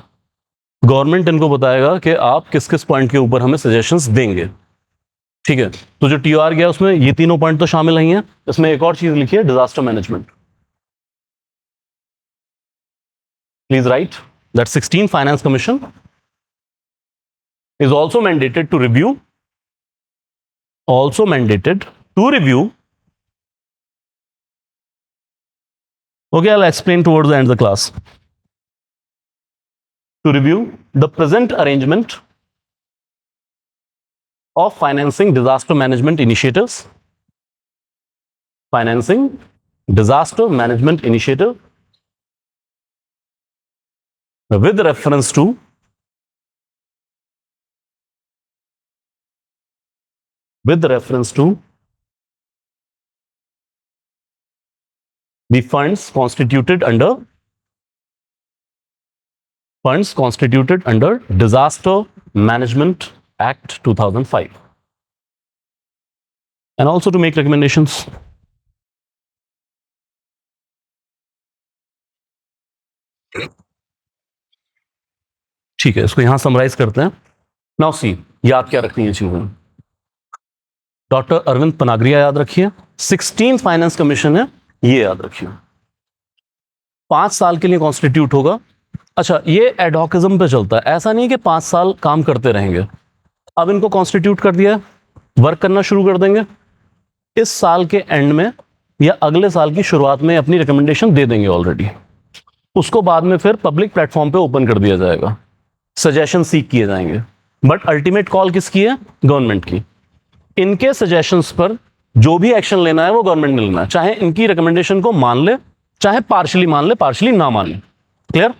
गवर्नमेंट इनको बताएगा कि आप किस किस पॉइंट के ऊपर हमें सजेशंस देंगे, ठीक है? तो जो TOR गया उसमें ये तीनों पॉइंट तो शामिल नहीं है। इसमें एक और चीज लिखिए, disaster management. Please right that 16 finance commission is also mandated to review okay, I'll explain towards the end of the class, to review the present arrangement of financing disaster management initiatives, with reference to the funds constituted under Disaster Management Act 2005, and also to make recommendations. ठीक है, इसको यहां summarise करते हैं। Now see, याद क्या रखनी है चीजें? डॉक्टर अरविंद पनागरिया याद रखिए, 16 फाइनेंस कमीशन है, ये याद रखिए, 5 साल के लिए कॉन्स्टिट्यूट होगा। अच्छा, ये एडहॉकिज्म पे चलता है, ऐसा नहीं कि 5 साल काम करते रहेंगे। अब इनको कॉन्स्टिट्यूट कर दिया, वर्क करना शुरू कर देंगे, इस साल के एंड में या अगले साल की शुरुआत में अपनी रिकमेंडेशन दे देंगे ऑलरेडी, उसको बाद में फिर पब्लिक प्लेटफॉर्म पे ओपन कर दिया जाएगा, सजेशन सीख किए जाएंगे, बट अल्टीमेट कॉल किसकी है? गवर्नमेंट की। इनके सजेशंस पर जो भी एक्शन लेना है वो गवर्नमेंट ने लेना है, चाहे इनकी रिकमेंडेशन को मान ले, चाहे पार्शली मान ले, पार्शली ना मान ले। क्लियर?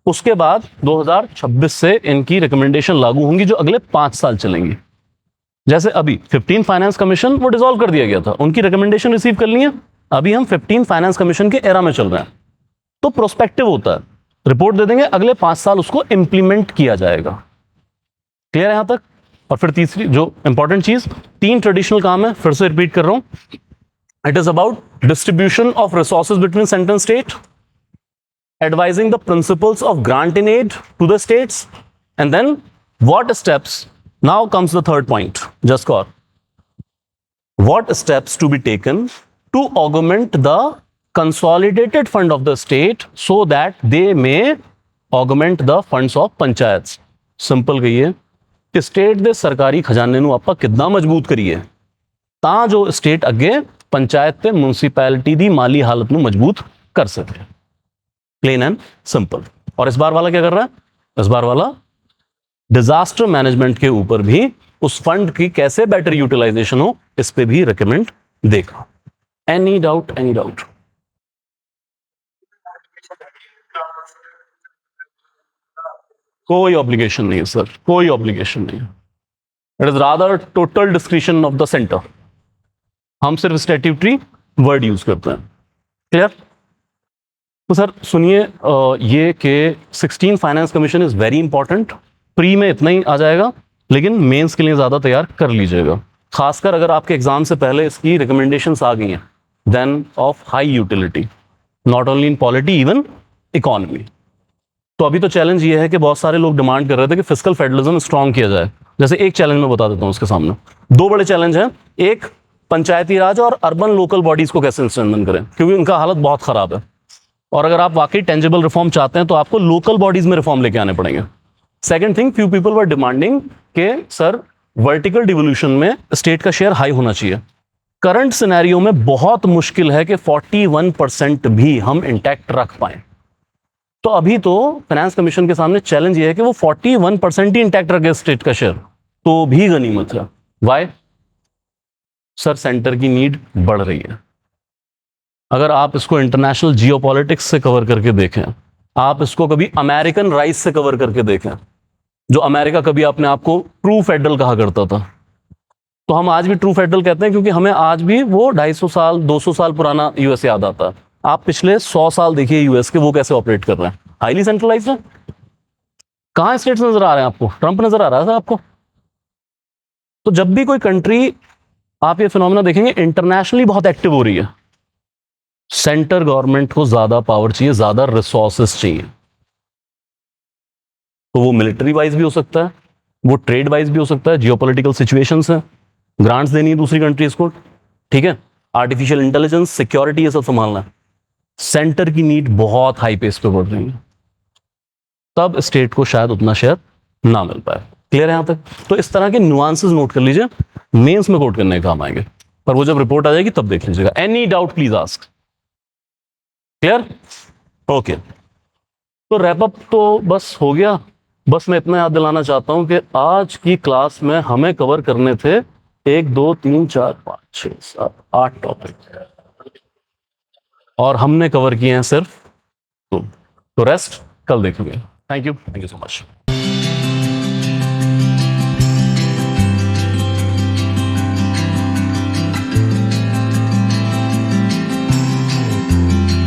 उसके बाद 2026 से इनकी रिकमेंडेशन लागू होंगी जो अगले 5 साल चलेंगी। जैसे अभी 15 फाइनेंस कमीशन वो डिसॉल्व कर दिया गया था, उनकी रिकमेंडेशन रिसीव कर ली है, अभी हम 15 फाइनेंस कमीशन के एरा में चल रहे हैं, तो प्रोस्पेक्टिव होता है, रिपोर्ट दे देंगे, अगले 5 साल उसको इंप्लीमेंट किया जाएगा। क्लियर है यहां तक? और फिर तीसरी जो इंपॉर्टेंट चीज, 3 ट्रेडिशनल काम है, फिर से रिपीट कर रहा हूं। It is about distribution of resources between centre and state, advising the principles of grant in aid to the states, and then what steps, now comes the third point, Jaskar, what steps to be taken to augment the consolidated fund of the state so that they may augment the funds of panchayats. Simple कहिए, कि state दे सरकारी खजाने ਨੂੰ ਆਪਾਂ ਕਿੱਦਾਂ ਮਜ਼ਬੂਤ ਕਰੀਏ ਤਾਂ ਜੋ ਸਟੇਟ ਅੱਗੇ ਪੰਚਾਇਤ ਤੇ म्यूनसिपैलिटी ਦੀ ਮਾਲੀ ਹਾਲਤ ਨੂੰ ਮਜ਼ਬੂਤ कर सके। Plain and simple. और इस बार वाला क्या कर रहा है? इस बार वाला डिजास्टर मैनेजमेंट के ऊपर भी उस फंड की कैसे बेटर यूटिलाइजेशन हो इस पे भी रिकमेंड देगा। Any doubt? Any doubt? कोई ऑब्लिगेशन नहीं है सर, कोई ऑब्लिगेशन नहीं है। It is rather total discretion of the centre. हम सिर्फ स्टैट्यूटरी वर्ड यूज करते हैं। क्लियर? तो सर सुनिए, ये कि 16 finance commission is very important. Pre में इतना ही आ जाएगा, लेकिन मेंस के लिए ज़्यादा तैयार कर लीजिएगा, खासकर अगर आपके एग्जाम से पहले इसकी रिकमेंडेशंस आ गई हैं, then of high utility, not only in polity even economy. तो अभी तो चैलेंज ये है कि बहुत सारे लोग डिमांड कर रहे थे कि फिस्कल फेडरलिज्म स्ट्रॉन्ग किया जाए। जैसे एक चैलेंज मैं बता देता हूँ उसके सामने, दो बड़े चैलेंज हैं। एक, पंचायती राज और अर्बन लोकल बॉडीज को कैसे स्ट्रेंथन करें, क्योंकि उनका हालत बहुत खराब है। और अगर आप वाकई टेंजिबल रिफॉर्म चाहते हैं तो आपको लोकल बॉडीज में रिफॉर्म लेके आने पड़ेंगे। Second thing, few people were demanding के सर वर्टिकल डिवोल्यूशन में स्टेट का शेयर हाई होना चाहिए। करंट सिनेरियो में बहुत मुश्किल है कि 41% भी हम इंटैक्ट रख पाए। तो अभी तो फाइनेंस कमीशन के सामने चैलेंज ये है कि वो 41% ही इंटैक्ट रखे स्टेट का शेयर, तो भी गनीमत है। वाई? सर सेंटर की नीड बढ़ रही है। अगर आप इसको इंटरनेशनल जियोपॉलिटिक्स से कवर करके देखें, आप इसको कभी अमेरिकन राइज से कवर करके देखें, जो अमेरिका कभी अपने आप को ट्रू फेडरल कहा करता था, तो हम आज भी ट्रू फेडरल कहते हैं क्योंकि हमें आज भी वो 250 साल 200 साल पुराना यूएस याद आता है। आप पिछले 100 साल देखिए यूएस के, वो कैसे ऑपरेट कर रहे हैं, हाईली सेंट्रलाइज्ड है। कहाँ स्टेट्स नजर आ रहे हैं आपको? ट्रंप नजर आ रहा है आपको? तो जब भी कोई कंट्री, आप ये फिनोमेना देखेंगे, इंटरनेशनली बहुत एक्टिव हो रही है, सेंटर गवर्नमेंट को ज्यादा पावर चाहिए, ज्यादा रिसोर्सेस चाहिए। तो वो मिलिट्री वाइज भी हो सकता है, वो ट्रेड वाइज भी हो सकता है, जियोपॉलिटिकल सिचुएशंस है, ग्रांट्स देनी है दूसरी कंट्रीज को, ठीक है, आर्टिफिशियल इंटेलिजेंस, सिक्योरिटी, ये सब संभालना है। सेंटर की नीड बहुत हाई पेस पे बढ़ रही है, तब स्टेट को शायद उतना शेयर ना मिल पाए। क्लियर है यहां तक? तो इस तरह के नुआंसेस नोट कर लीजिए, मेंस में कोट करने के काम आएंगे, पर वो जब रिपोर्ट आ जाएगी तब देख लीजिएगा। Any doubt please ask. Clear? Okay, तो रैपअप तो बस हो गया। बस मैं इतना याद दिलाना चाहता हूं कि आज की क्लास में हमें कवर करने थे 1 2 3 4 5 6 7 8 टॉपिक, और हमने कवर किए हैं सिर्फ 2। तो रेस्ट कल देखेंगे। Thank you so much.